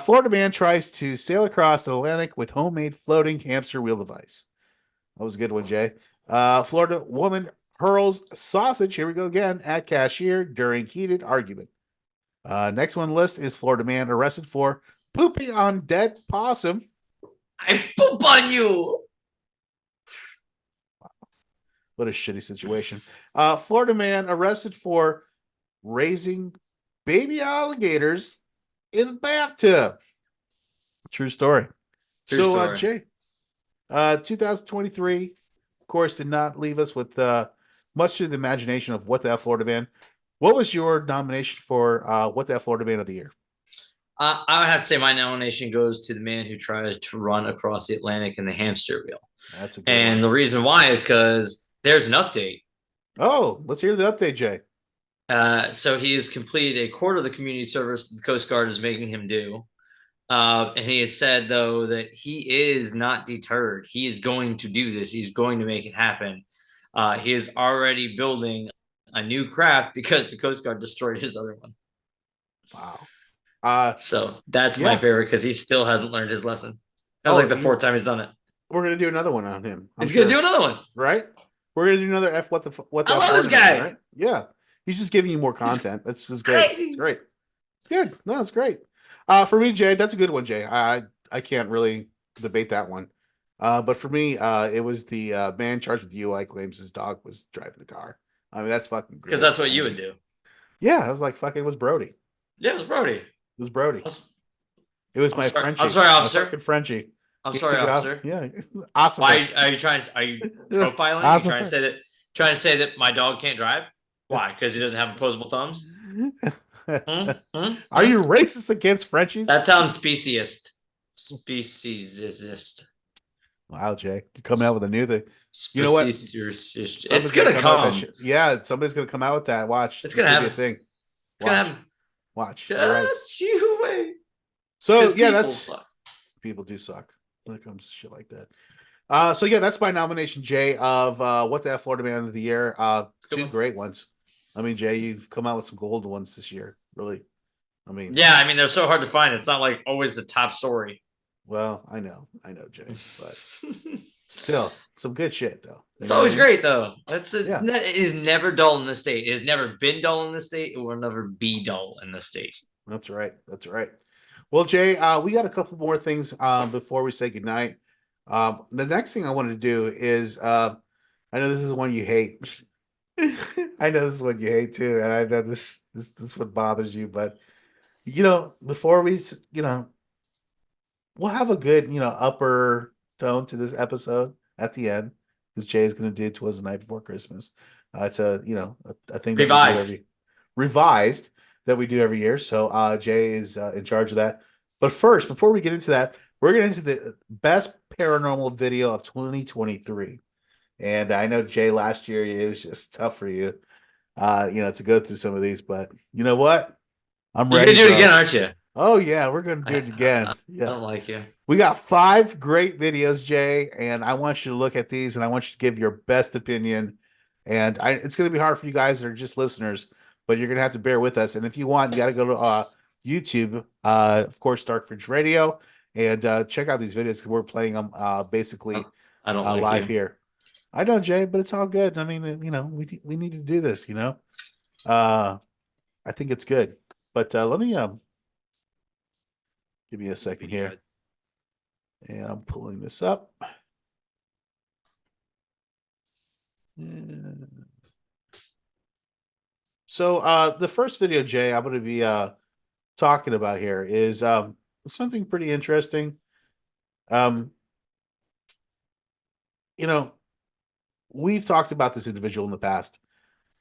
Florida man tries to sail across the Atlantic with homemade floating hamster wheel device. That was a good one, Jay. Florida woman hurls sausage, here we go again, at cashier during heated argument. Next one on the list is Florida man arrested for pooping on dead possum. I poop on you. What a shitty situation. Florida man arrested for raising baby alligators in the bathtub. True story. True story. Jay, 2023 of course, did not leave us with much to the imagination of What the F Florida Man. What was your nomination for What the F Florida Man of the Year? I would have to say my nomination goes to the man who tries to run across the Atlantic in the hamster wheel. That's a good And one. the reason why is because there's an update. Oh, let's hear the update, Jay. So he has completed a quarter of the community service that the Coast Guard is making him do. And he has said, though, that he is not deterred. He is going to do this. He's going to make it happen. He is already building a new craft because the Coast Guard destroyed his other one. Wow. So that's my favorite because he still hasn't learned his lesson. That was like the fourth time he's done it. We're gonna do another one on him. He's gonna do another one, right? We're gonna do another What the I love this guy. Right? Yeah, he's just giving you more content. That's just great. Crazy. It's great. Good. No, it's great. For me, Jay, that's a good one, Jay. I can't really debate that one. But for me, it was the man charged with DUI claims his dog was driving the car. I mean, that's fucking because that's what you would do. Yeah, I was like, fucking, it was Brody. Yeah, it was Brody. It was Brody. It was my Frenchie. I'm sorry, officer. Fucking Frenchie. I'm sorry, officer. Yeah, awesome. Why are you trying? Are you profiling? Are you trying to say that my dog can't drive? Why? Because he doesn't have opposable thumbs. Are you racist against Frenchies? That sounds speciesist. Speciesist. Wow, Jay, you come out with a new thing. You know what? It's gonna come. Yeah, somebody's gonna come out with that. Watch. It's gonna happen. A thing. It's gonna happen. Watch. Just you wait. So yeah, that's people do suck when it comes to shit like that. So yeah, that's my nomination, Jay, of What the F Florida Man of the Year. Two great ones. I mean, Jay, you've come out with some gold ones this year. Really. I mean, yeah, I mean, they're so hard to find. It's not like always the top story. Well, I know, Jay, but still, some good shit though. It's always great though. It is never dull in the state. It has never been dull in the state. It will never be dull in the state. That's right. That's right. Well, Jay, we got a couple more things before we say goodnight. The next thing I wanted to do is, I know this is one you hate. I know this is one you hate too, and I know this is what bothers you. But before we, we'll have a good, upper tone to this episode at the end, because Jay is going to do "'Twas the Night Before Christmas." It's a thing that revised that we do every year. So Jay is in charge of that. But first, before we get into that, we're getting into the best paranormal video of 2023. And I know, Jay, last year it was just tough for you, to go through some of these. But you know what? I'm ready. You're gonna do it again, aren't you? Oh yeah, we're gonna do it again. Yeah, I don't like you. We got 5 great videos, Jay, and I want you to look at these, and I want you to give your best opinion. And it's gonna be hard for you guys that are just listeners, but you're gonna have to bear with us. And if you want, you got to go to YouTube, of course, Thedarkfringe Radio, and check out these videos because we're playing them basically I don't like live you. here. I know, Jay, but it's all good. I mean, we need to do this. I think it's good. But let me give me a second here, and I'm pulling this up. So the first video, Jay, I'm going to be talking about here is something pretty interesting. We've talked about this individual in the past,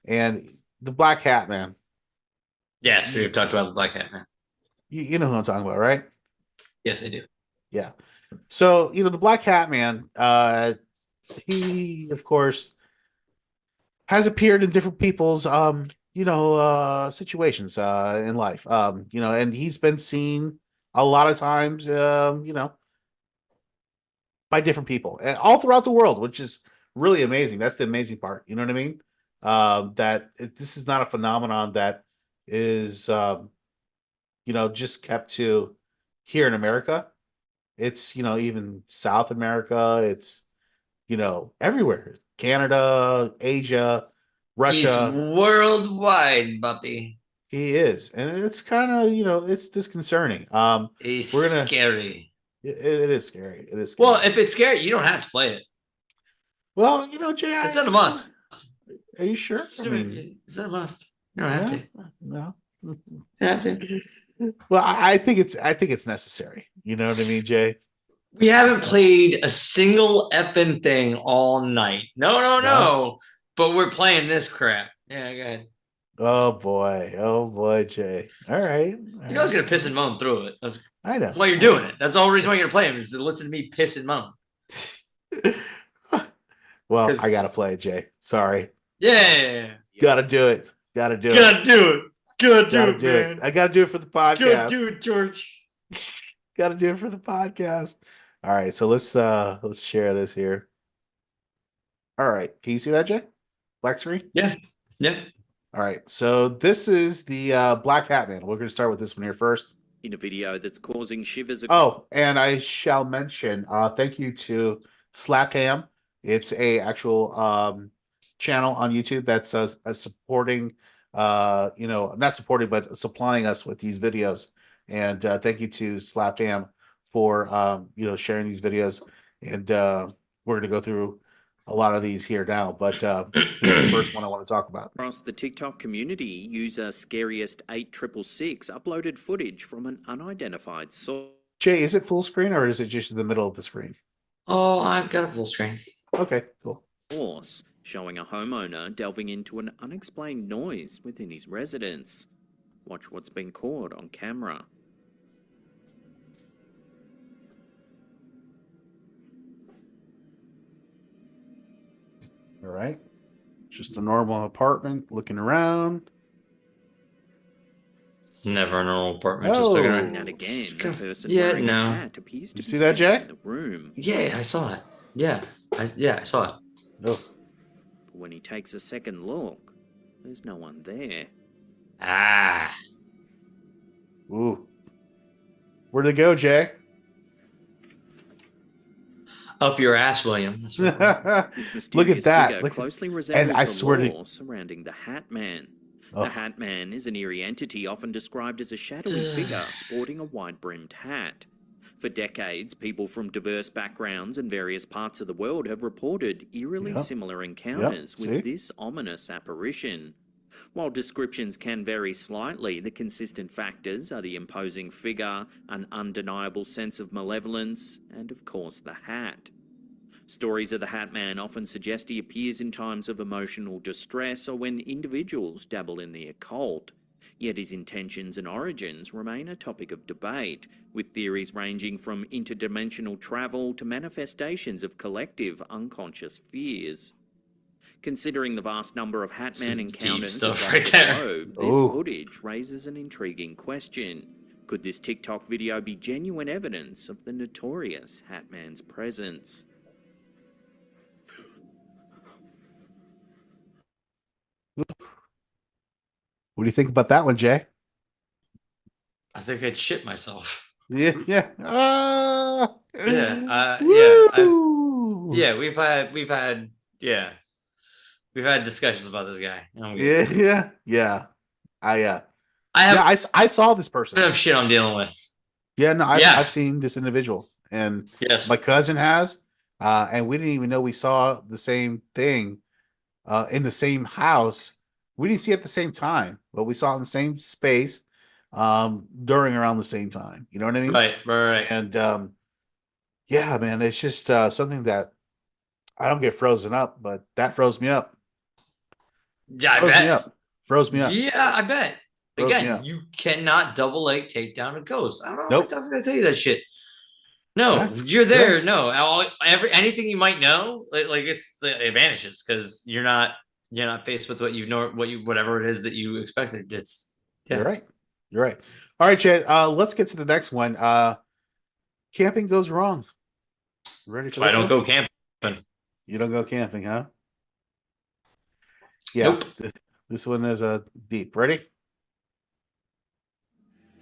and the Black Hat Man. Yes, we've talked about the Black Hat Man. You know who I'm talking about, right? Yes, I do. Yeah. So, the Black Hat Man, he, of course, has appeared in different people's, situations in life, and he's been seen a lot of times, by different people all throughout the world, which is really amazing. That's the amazing part. You know what I mean? This is not a phenomenon that is, just kept to here in America. It's, even South America. It's, everywhere. Canada, Asia, Russia. He's worldwide, Buppy. He is. And it's kind of, it's disconcerting. He's scary. It is scary. It is scary. Well, if it's scary, you don't have to play it. Well, Jay, it's not a must. Are you sure? It's not a must. You don't have to. No. You have to. Well, I think it's necessary. You know what I mean, Jay? We haven't played a single effing thing all night. No. But we're playing this crap. Yeah, go ahead. Oh boy, Jay. All right. You know I was gonna piss and moan through it. I know. That's why you're doing it. That's the whole reason why you're gonna play him is to listen to me piss and moan. Well, I gotta play it, Jay. Sorry. Yeah. Gotta do it. Gotta do it. Man. I gotta do it for the podcast. Gotta do it, George. Gotta do it for the podcast. All right, so let's share this here. All right, can you see that, Jay? Black screen? Yeah. All right, so this is the Black Hat Man. We're gonna start with this one here first. In a video that's causing shivers. Oh, and I shall mention, thank you to Slapcam. It's a actual channel on YouTube that's supporting, not supporting, but supplying us with these videos. And thank you to Slapcam for sharing these videos. And we're gonna go through a lot of these here now, but this is the first one I want to talk about. Across the TikTok community, user Scariest8666 uploaded footage from an unidentified source. Jay, is it full screen or is it just in the middle of the screen? Oh, I've got a full screen. Okay, cool. Showing a homeowner delving into an unexplained noise within his residence. Watch what's been caught on camera. All right. Just a normal apartment, looking around. It's never a normal apartment. Just looking around. And again, the person Yeah, wearing no. a hat appears to You be see that, standing Jay? in the room. Yeah, I saw it. Yeah, I saw it. Oh. But when he takes a second look, there's no one there. Ah. Ooh. Where'd it go, Jay? Up your ass, William. That's right. This Look at mysterious that. figure Look at- closely and resembles I the swear to- lore surrounding the Hat Man. Oh. The Hat Man is an eerie entity often described as a shadowy figure sporting a wide-brimmed hat. For decades, people from diverse backgrounds and various parts of the world have reported eerily Yep. similar encounters see? with this ominous apparition. While descriptions can vary slightly, the consistent factors are the imposing figure, an undeniable sense of malevolence, and of course the hat. Stories of the Hat Man often suggest he appears in times of emotional distress or when individuals dabble in the occult. Yet his intentions and origins remain a topic of debate, with theories ranging from interdimensional travel to manifestations of collective unconscious fears. Considering the vast number of Hat Man Some encounters deep stuff across right the there. globe, this Ooh. footage raises an intriguing question. Could this TikTok video be genuine evidence of the notorious Hat Man's presence? What do you think about that one, Jay? I think I'd shit myself. Yeah, yeah. Ah. Yeah, we've had discussions about this guy. Yeah. I saw this person. I have shit I'm dealing with. Yeah, no, Yeah. I've seen this individual, and Yes. my cousin has, and we didn't even know we saw the same thing in the same house. We didn't see it at the same time, but we saw it in the same space during around the same time. You know what I mean? Right. And yeah, man, it's just something that I don't get frozen up, but that froze me up. Yeah, I Froze bet. me up. Froze me up. Yeah, I bet. Froze me Again, up. you cannot double leg take down a ghost. I don't know how Nope. many times I tell you that shit. No, Yeah. you're there. No, anything you might know, it vanishes because you're not faced with whatever it is that you expected. It's You're right. You're right. All right, Chad. Let's get to the next one. Camping goes wrong. Ready for I this don't one? go camping. You don't go camping, huh? Yeah. Nope. This one is a deep. Ready?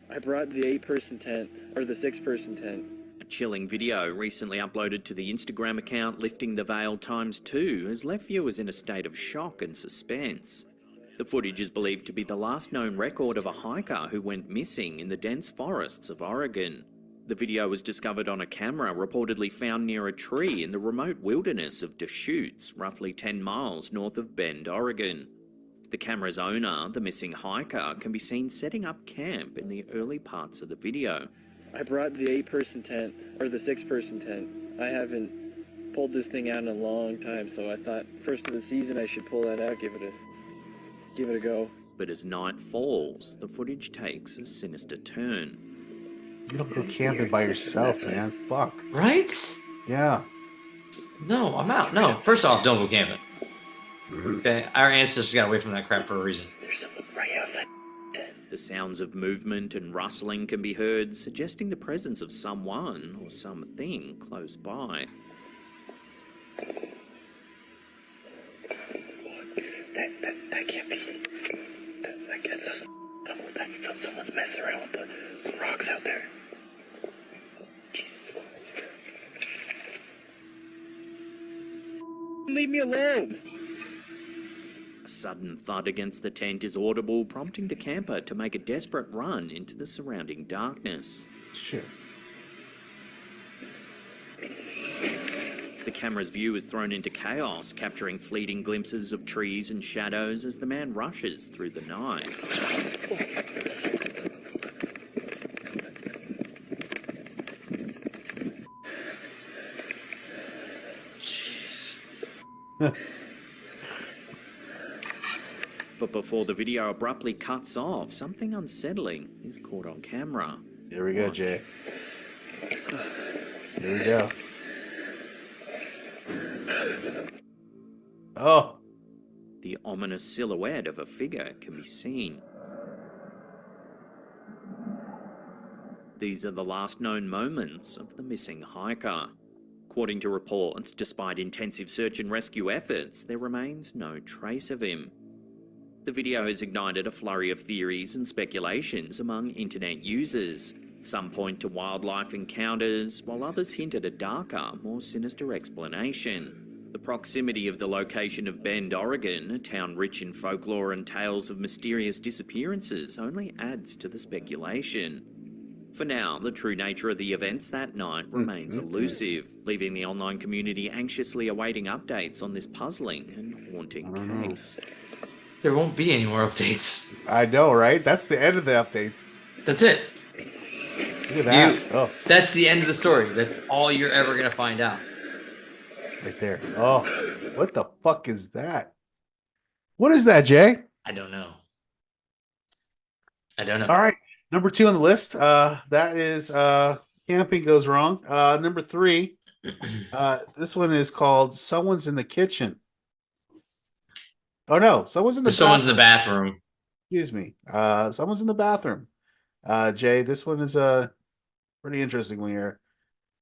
I brought the 8-person tent, or the 6-person tent. A chilling video recently uploaded to the Instagram account Lifting the Veil ×2 has left viewers in a state of shock and suspense. The footage is believed to be the last known record of a hiker who went missing in the dense forests of Oregon. The video was discovered on a camera reportedly found near a tree in the remote wilderness of Deschutes, roughly 10 miles north of Bend, Oregon. The camera's owner, the missing hiker, can be seen setting up camp in the early parts of the video. I brought the 8-person tent, or the 6-person tent. I haven't pulled this thing out in a long time, so I thought first of the season I should pull that out, give it a go. But as night falls, the footage takes a sinister turn. You don't go camping by yourself, man. Fuck. Right? Yeah. No, I'm out. No, first off, don't go camping. Okay, our ancestors got away from that crap for a reason. There's someone right outside. The sounds of movement and rustling can be heard, suggesting the presence of someone or something close by. That can't be. That gets us. That's someone's messing around with the rocks out there. Jesus Christ. Leave me alone. A sudden thud against the tent is audible, prompting the camper to make a desperate run into the surrounding darkness. Shit. The camera's view is thrown into chaos, capturing fleeting glimpses of trees and shadows as the man rushes through the night. Jeez. But before the video abruptly cuts off, something unsettling is caught on camera. Here we go, Jay. Here we go. Oh. The ominous silhouette of a figure can be seen. These are the last known moments of the missing hiker. According to reports, despite intensive search and rescue efforts, there remains no trace of him. The video has ignited a flurry of theories and speculations among internet users. Some point to wildlife encounters, while others hint at a darker, more sinister explanation. The proximity of the location of Bend, Oregon, a town rich in folklore and tales of mysterious disappearances, only adds to the speculation. For now, the true nature of the events that night remains elusive, leaving the online community anxiously awaiting updates on this puzzling and haunting case. There won't be any more updates. I know, right? That's the end of the updates. That's it. Look at that. That's the end of the story. That's all you're ever going to find out. Right there. Oh, what the fuck is that? What is that, Jay? I don't know. I don't know. All right. Number 2 on the list. That is Camping Goes Wrong. Number 3. This one is called Someone's in the Kitchen. Oh no, someone's in the bathroom. Excuse me. Someone's in the bathroom. Jay, this one is a pretty interesting one here.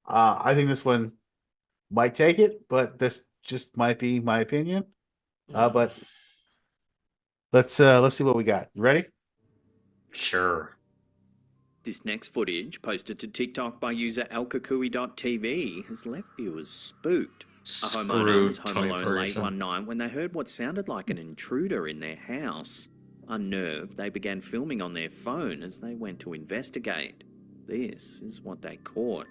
I think this one might take it, but this just might be my opinion. But let's see what we got. You ready? Sure. This next footage, posted to TikTok by user alkakui.tv, has left viewers spooked. A homeowner was home alone late one night when they heard what sounded like an intruder in their house. Unnerved, they began filming on their phone as they went to investigate. This is what they caught.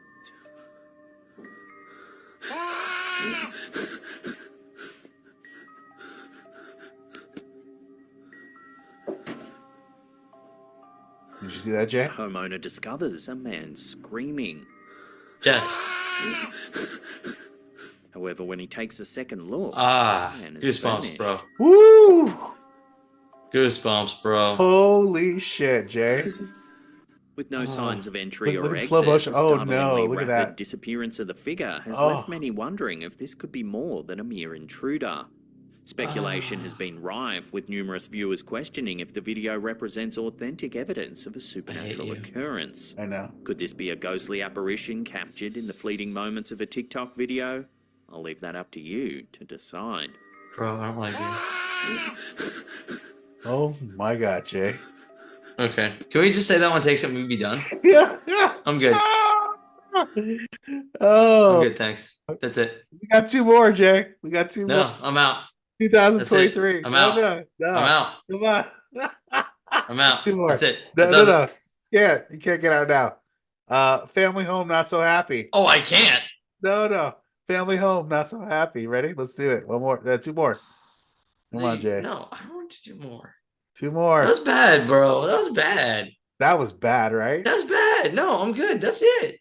Did you see that, Jay? The homeowner discovers a man screaming. Yes. However, when he takes a second look, goosebumps, bro. Woo! Goosebumps, bro. Holy shit, Jay. With no signs of entry Look or at exit, slow motion. the Oh, startlingly no, look at rapid that. disappearance of the figure has left many wondering if this could be more than a mere intruder. Speculation has been rife, with numerous viewers questioning if the video represents authentic evidence of a supernatural occurrence. I know. Could this be a ghostly apparition captured in the fleeting moments of a TikTok video? I'll leave that up to you to decide. Bro, I don't like you. Oh my god, Jay. Okay. Can we just say that one takes it and we'd be done? Yeah. I'm good. Oh. I'm good, thanks. That's it. We got 2 more, Jay. We got 2 more. No, I'm out. 2023. I'm out. No. I'm out. Come on. I'm out. 2 more. That's it. No. Yeah, you can't get out now. Family home, not so happy. Oh, I can't. No. Family home, not so happy. Ready? Let's do it. 1 more. 2 more. Come on, Jay. No, I don't want you to do more. 2 more. That was bad, bro. That was bad. That was bad, right? That's bad. No, I'm good. That's it.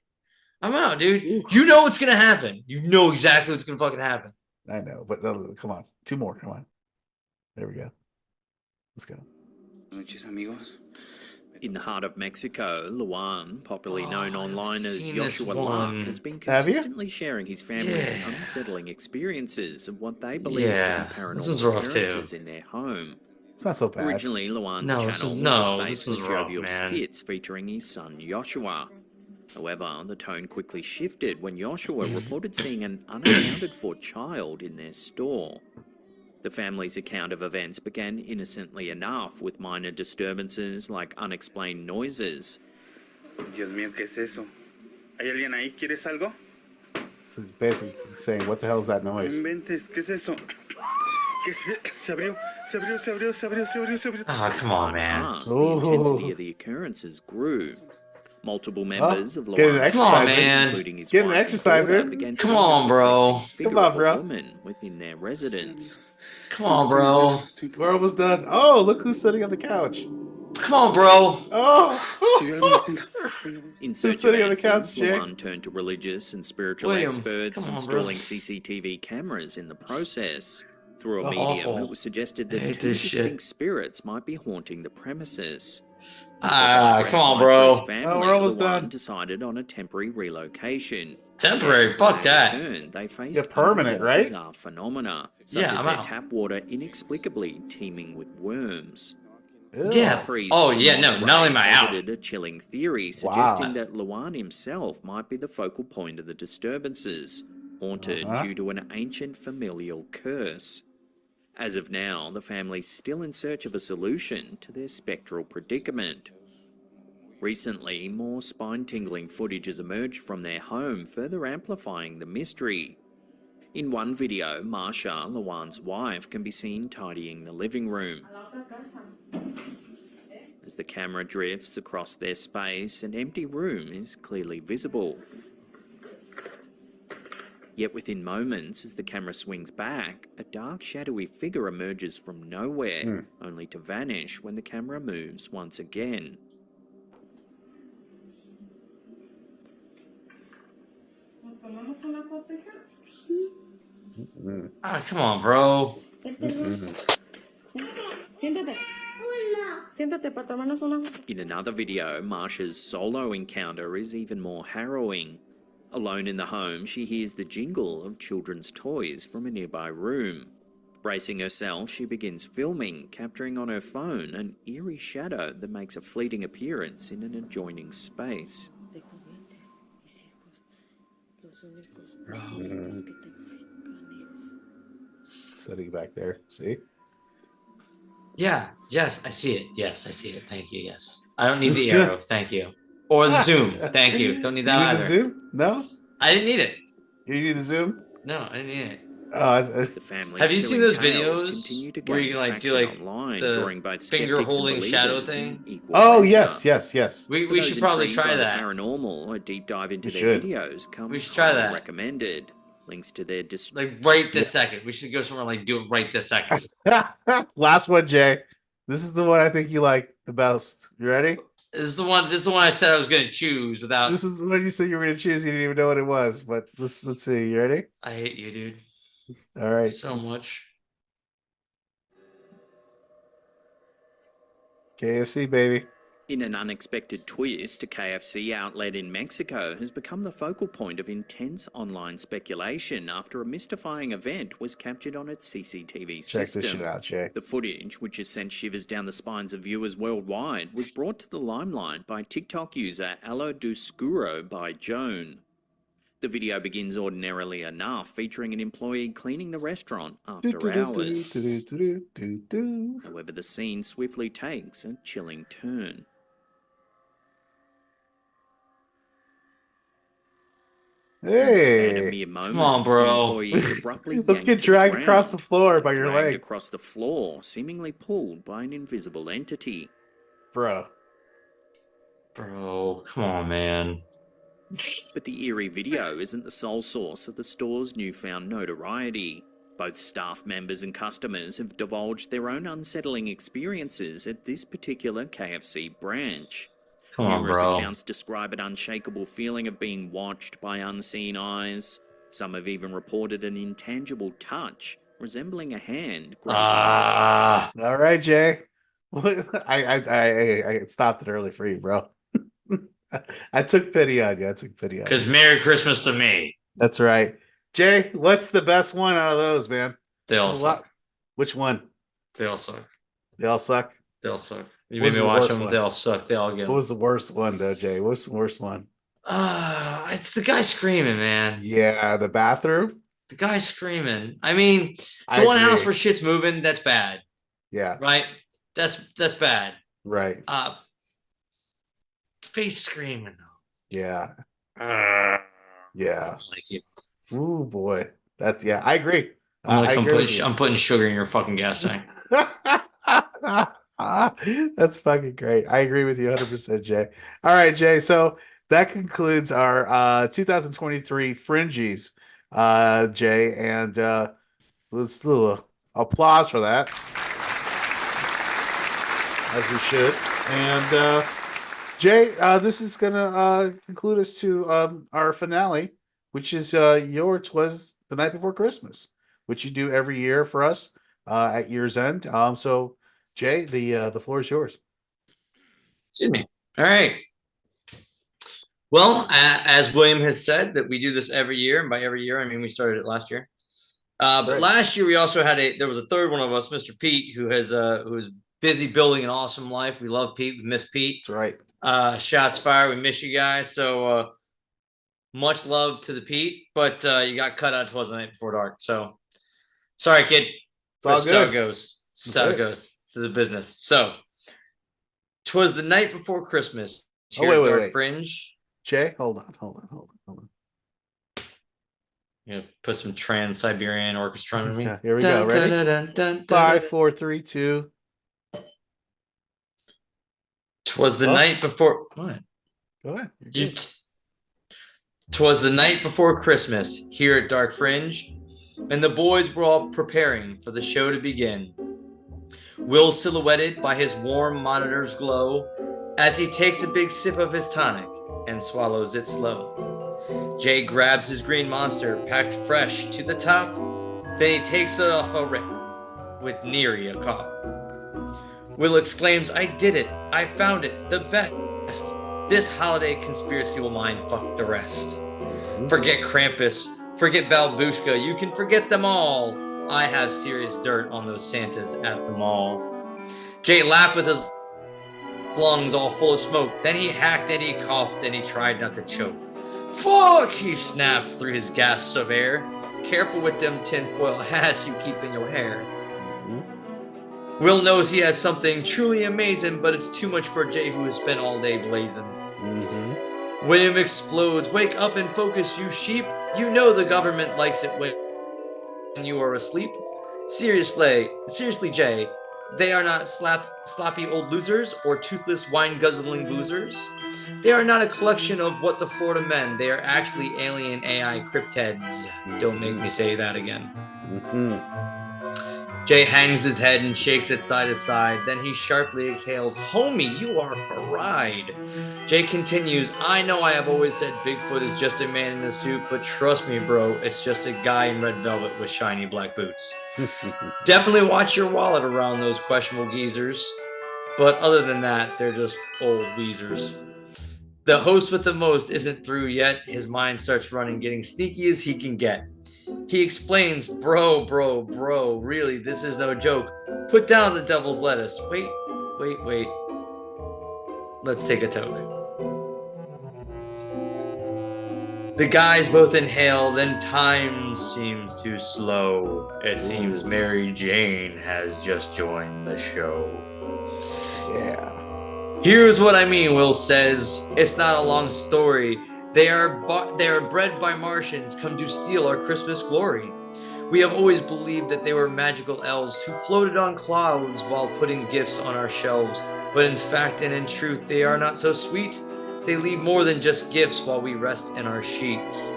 I'm out, dude. You know what's gonna happen. You know exactly what's gonna fucking happen. I know, but come on. 2 more. Come on. There we go. Let's go. In the heart of Mexico, Luan, popularly known online as seen this Joshua one. Luck, has been Have you? consistently sharing his family's Yeah. unsettling experiences of what they believe Yeah, to be this was paranormal rough, too. occurrences in their home. It's not so bad. Originally, Luan's No, this channel was- was no, a this space was for rough, jovial man. skits featuring his son Joshua. However, the tone quickly shifted when Joshua reported seeing an unaccounted-for child in their store. The family's account of events began innocently enough, with minor disturbances like unexplained noises. Dios mío, ¿qué es eso? ¿Hay alguien ahí? ¿Quieres algo? So it's basically saying, what the hell is that No noise? inventes, ¿qué es eso? ¿Qué es? Se abrió, se abrió, se abrió, se abrió, se abrió, se abrió. Ah, come on, man. As the intensity of the occurrences grew. Multiple members of get an Luan's exercise family, in. man. including his Get an wife and exercise daughter, in. began Come seeing on, a bro. perplexing figure Come on, of a bro. woman within their residence. Come on, bro. We're almost done. Oh, look who's sitting on the couch. Come on, bro. Oh, In Who's search of sitting on the couch, answers, Jay? Luan turned to religious and spiritual William, experts, come on, installing bro. CCTV cameras in the process. Through a Oh, medium, awful. it was suggested that I hate 2 this shit. distinct spirits might be haunting the premises. Ah, To come on, provide respite for bro. his Oh, we're family, almost Luan done. decided on a temporary relocation. Temporary, Upon fuck their that. return, they faced Yeah, permanent, even more right? bizarre phenomena, such Yeah, as I'm their out. tap water inexplicably teeming with worms. Yeah. Priest Oh, from yeah, no, Monterey not only am I out. posited a chilling theory suggesting that Luan himself might be the focal point of the disturbances, haunted due to an ancient familial curse. As of now, the family's still in search of a solution to their spectral predicament. Recently, more spine-tingling footage has emerged from their home, further amplifying the mystery. In one video, Marsha, Luan's wife, can be seen tidying the living room. As the camera drifts across their space, an empty room is clearly visible. Yet within moments, as the camera swings back, a dark shadowy figure emerges from nowhere, only to vanish when the camera moves once again. Ah, come on, bro. In another video, Marsha's solo encounter is even more harrowing. Alone in the home, she hears the jingle of children's toys from a nearby room. Bracing herself, she begins filming, capturing on her phone an eerie shadow that makes a fleeting appearance in an adjoining space. Sitting back there. See? Yeah, yes, I see it. Yes, I see it. Thank you. Yes. I don't need the arrow. Thank you. Or the zoom. Thank you. Don't need that You need either. the zoom? No? I didn't need it. You need the zoom? No, I didn't need it. The family's Have you seen chilling those tales videos continue to where gain you can like do traction like online, the drawing both finger skeptics and holding shadow believers in thing? equal Oh, measure. yes. We For should those probably intrigued try by the that. paranormal, a deep dive into We their should. videos comes We should try highly that. recommended. Links to their Like right this second. We should go somewhere like do it right this second. Last one, Jay. This is the one I think you like the best. You ready? This is the one I said I was gonna choose without This is what you said you were gonna choose. You didn't even know what it was, but let's see. You ready? I hate you, dude. All right. So much. KFC, baby. In an unexpected twist, a KFC outlet in Mexico has become the focal point of intense online speculation after a mystifying event was captured on its CCTV Check system. this shit out, Jay. The footage, which has sent shivers down the spines of viewers worldwide, was brought to the limelight by TikTok user Alo Duscuro by Joan. The video begins ordinarily enough, featuring an employee cleaning the restaurant after hours. However, the scene swiftly takes a chilling turn. In the span of Hey, mere moments, Come on, bro. the employee is abruptly let's yanked get to dragged the across the ground, floor by your dragged leg, across the floor, seemingly pulled by an invisible entity. bro. Bro, come on, man. But the eerie video isn't the sole source of the store's newfound notoriety. Both staff members and customers have divulged their own unsettling experiences at this particular KFC branch. Come on, Numerous bro. accounts describe an unshakable feeling of being watched by unseen eyes. Some have even reported an intangible touch resembling a hand grazing All right, Jay. I stopped it early for you, bro. I took pity on you. Because Merry Christmas to me. That's right. Jay, what's the best one out of those, man? They all suck. Which one? They all suck. They all suck? They all suck. You made me watch them. They all suck. They all get them. What was the worst one, though, Jay? What's the worst one? It's the guy screaming, man. Yeah, the bathroom? The guy screaming. I mean, the one house where shit's moving, that's bad. Yeah. Right? That's bad. Right. Face screaming, though. Yeah. Yeah. Like you. Ooh, boy. That's, yeah, I agree. I'm putting sugar in your fucking gas tank. That's fucking great. I agree with you 100%, Jay. All right, Jay. So that concludes our 2023 Fringies, Jay. And let's do a applause for that. As we should. And Jay, this is going to conclude us to our finale, which is your "Twas the Night Before Christmas," which you do every year for us at year's end. So, Jay, the floor is yours. Excuse me. All right. Well, as William has said, that we do this every year, and by every year, I mean we started it last year. But last year we also had there was a third one of us, Mr. Pete, who is busy building an awesome life. We love Pete. We miss Pete. That's right. Shots fired. We miss you guys. So much love to the Pete, but you got cut out. "Twas the Night Before Dark." So sorry, kid. It's all That's how good. it goes. That's how it goes. It's the business. So "Twas the Night Before Christmas" here at Darkfringe. Jay, hold on. You know, put some Trans-Siberian Orchestra on me. Yeah, here we go. Ready? 5, 4, 3, 2. "'Twas the night before. What? Go ahead. "'Twas the night before Christmas here at Darkfringe, and the boys were all preparing for the show to begin. Will silhouetted by his warm monitor's glow as he takes a big sip of his tonic and swallows it slow. Jay grabs his green monster packed fresh to the top, then he takes it off a rip with neary a cough. Will exclaims, "I did it! I found it! The best! This holiday conspiracy will mind fuck the rest. Forget Krampus, forget Balbushka, you can forget them all. I have serious dirt on those Santas at the mall." Jay laughed with his lungs all full of smoke. Then he hacked and he coughed and he tried not to choke. "Fuck!" he snapped through his gasps of air. "Careful with them tinfoil hats you keep in your hair." Will knows he has something truly amazing, but it's too much for Jay, who has spent all day blazing. William explodes. "Wake up and focus, you sheep. You know the government likes it when you are asleep. Seriously, Jay, they are not sloppy old losers or toothless wine-guzzling boozers. They are not a collection of what the Florida men. They are actually alien AI cryptids. Don't make me say that again." Jay hangs his head and shakes it side to side. Then he sharply exhales, "Homie, you are for ride." Jay continues, "I know I have always said Bigfoot is just a man in a suit, but trust me, bro, it's just a guy in red velvet with shiny black boots. Definitely watch your wallet around those questionable geezers. But other than that, they're just old weezers." The host with the most isn't through yet. His mind starts running, getting sneaky as he can get. He explains, bro, really, this is no joke. Put down the devil's lettuce. Wait. Let's take a toke. The guys both inhale, then time seems too slow. It seems Mary Jane has just joined the show. Yeah. "Here's what I mean," Will says. "It's not a long story. They are bred by Martians come to steal our Christmas glory. We have always believed that they were magical elves who floated on clouds while putting gifts on our shelves. But in fact and in truth, they are not so sweet. They leave more than just gifts while we rest in our sheets.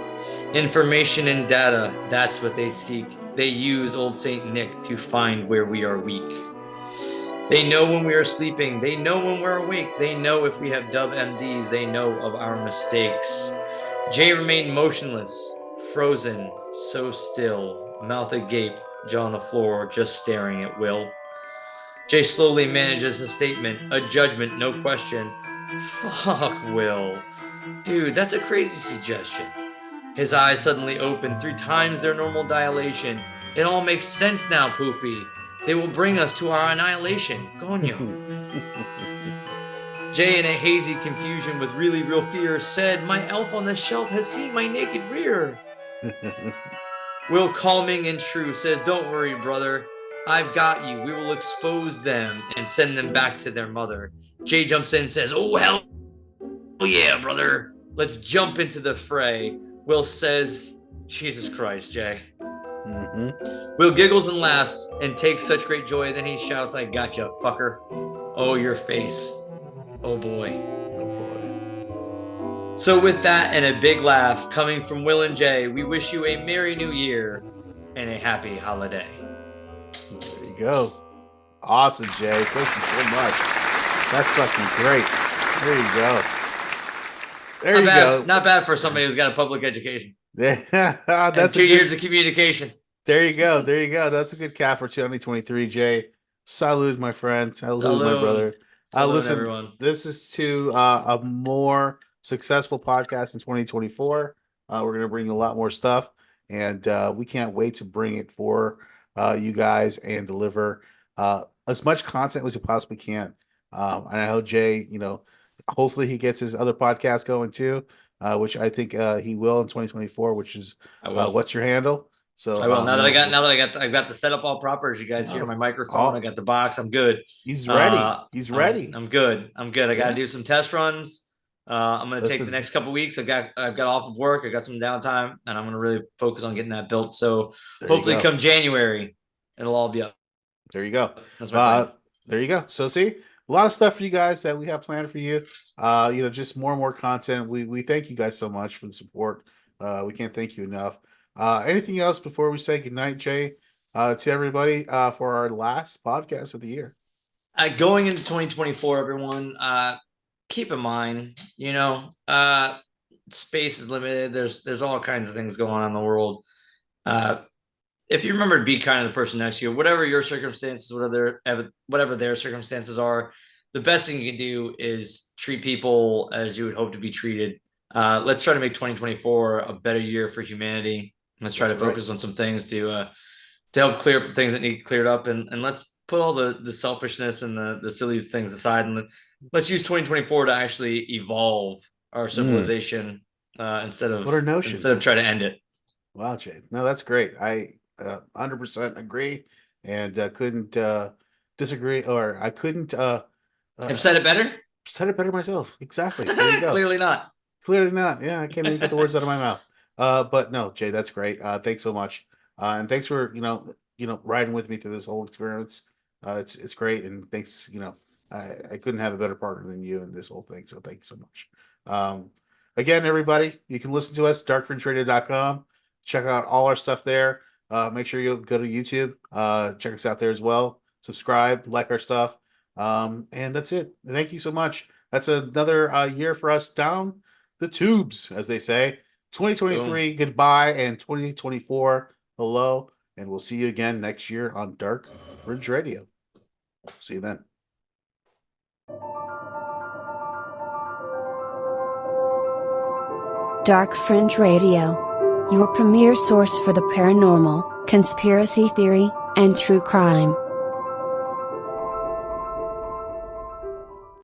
Information and data, that's what they seek. They use old Saint Nick to find where we are weak. They know when we are sleeping. They know when we're awake. They know if we have dub MDs. They know of our mistakes. Jay remained motionless, frozen, so still, mouth agape, jaw on the floor, just staring at Will. Jay slowly manages a statement, a judgment, no question. Fuck, Will. Dude, that's a crazy suggestion. His eyes suddenly open 3 times their normal dilation. It all makes sense now, Poopy. They will bring us to our annihilation. Gonyo. Jay, in a hazy confusion with really real fear, said, my elf on the shelf has seen my naked rear. Will, calming and true, says, don't worry, brother. I've got you. We will expose them and send them back to their mother. Jay jumps in and says, oh, hell yeah, brother. Let's jump into the fray. Will says, Jesus Christ, Jay. Will giggles and laughs and takes such great joy. Then he shouts, I gotcha, fucker. Oh, your face. Oh, boy. So with that and a big laugh coming from Will and Jay, we wish you a Merry New Year and a happy holiday. There you go. Awesome, Jay. Thank you so much. That's fucking great. There you go. There you go. Not bad for somebody who's got a public education. Yeah, that's 2 years of communication. There you go. There you go. That's a good cap for 2023, Jay. Salud, my friend. Salud, my brother. Listen, everyone. This is to a more successful podcast in 2024. We're going to bring you a lot more stuff, and we can't wait to bring it for you guys and deliver as much content as we possibly can. And I know Jay, hopefully he gets his other podcast going too, which I think he will in 2024. Which is what's your handle? So I will. Now that I got the setup all proper, as you guys hear my microphone, I got the box. I'm good. He's ready. He's ready. I'm good. I got to do some test runs. I'm going to take the next couple of weeks. I've got off of work. I got some downtime, and I'm going to really focus on getting that built. So hopefully, come January, it'll all be up. There you go. That's my plan. There you go. So see, a lot of stuff for you guys that we have planned for you. Just more and more content. We thank you guys so much for the support. We can't thank you enough. Anything else before we say goodnight, Jay, to everybody for our last podcast of the year? Going into 2024, everyone, keep in mind, space is limited. There's all kinds of things going on in the world. If you remember to be kind to the person next to you, whatever your circumstances, whatever their circumstances are, the best thing you can do is treat people as you would hope to be treated. Let's try to make 2024 a better year for humanity. Let's try to focus on some things to help clear up the things that need cleared up, and let's put all the selfishness and the silly things aside, and let's use 2024 to actually evolve our civilization instead of try to end it. Wow, Jay. No, that's great. I 100% agree, and couldn't disagree, or I couldn't have said it better. Said it better myself. Exactly. There you go. Clearly not. Clearly not. Yeah, I can't even get the words out of my mouth. But no, Jay, that's great. Thanks so much. And thanks for riding with me through this whole experience. It's great, and thanks. I couldn't have a better partner than you in this whole thing. So thank you so much. Again, everybody, you can listen to us darkfringeradio.com. Check out all our stuff there. Make sure you go to YouTube. Check us out there as well. Subscribe, like our stuff. And that's it. Thank you so much. That's another year for us down the tubes, as they say. 2023, goodbye, and 2024, hello. And we'll see you again next year on Dark Fringe Radio. See you then. Dark Fringe Radio, your premier source for the paranormal, conspiracy theory, and true crime.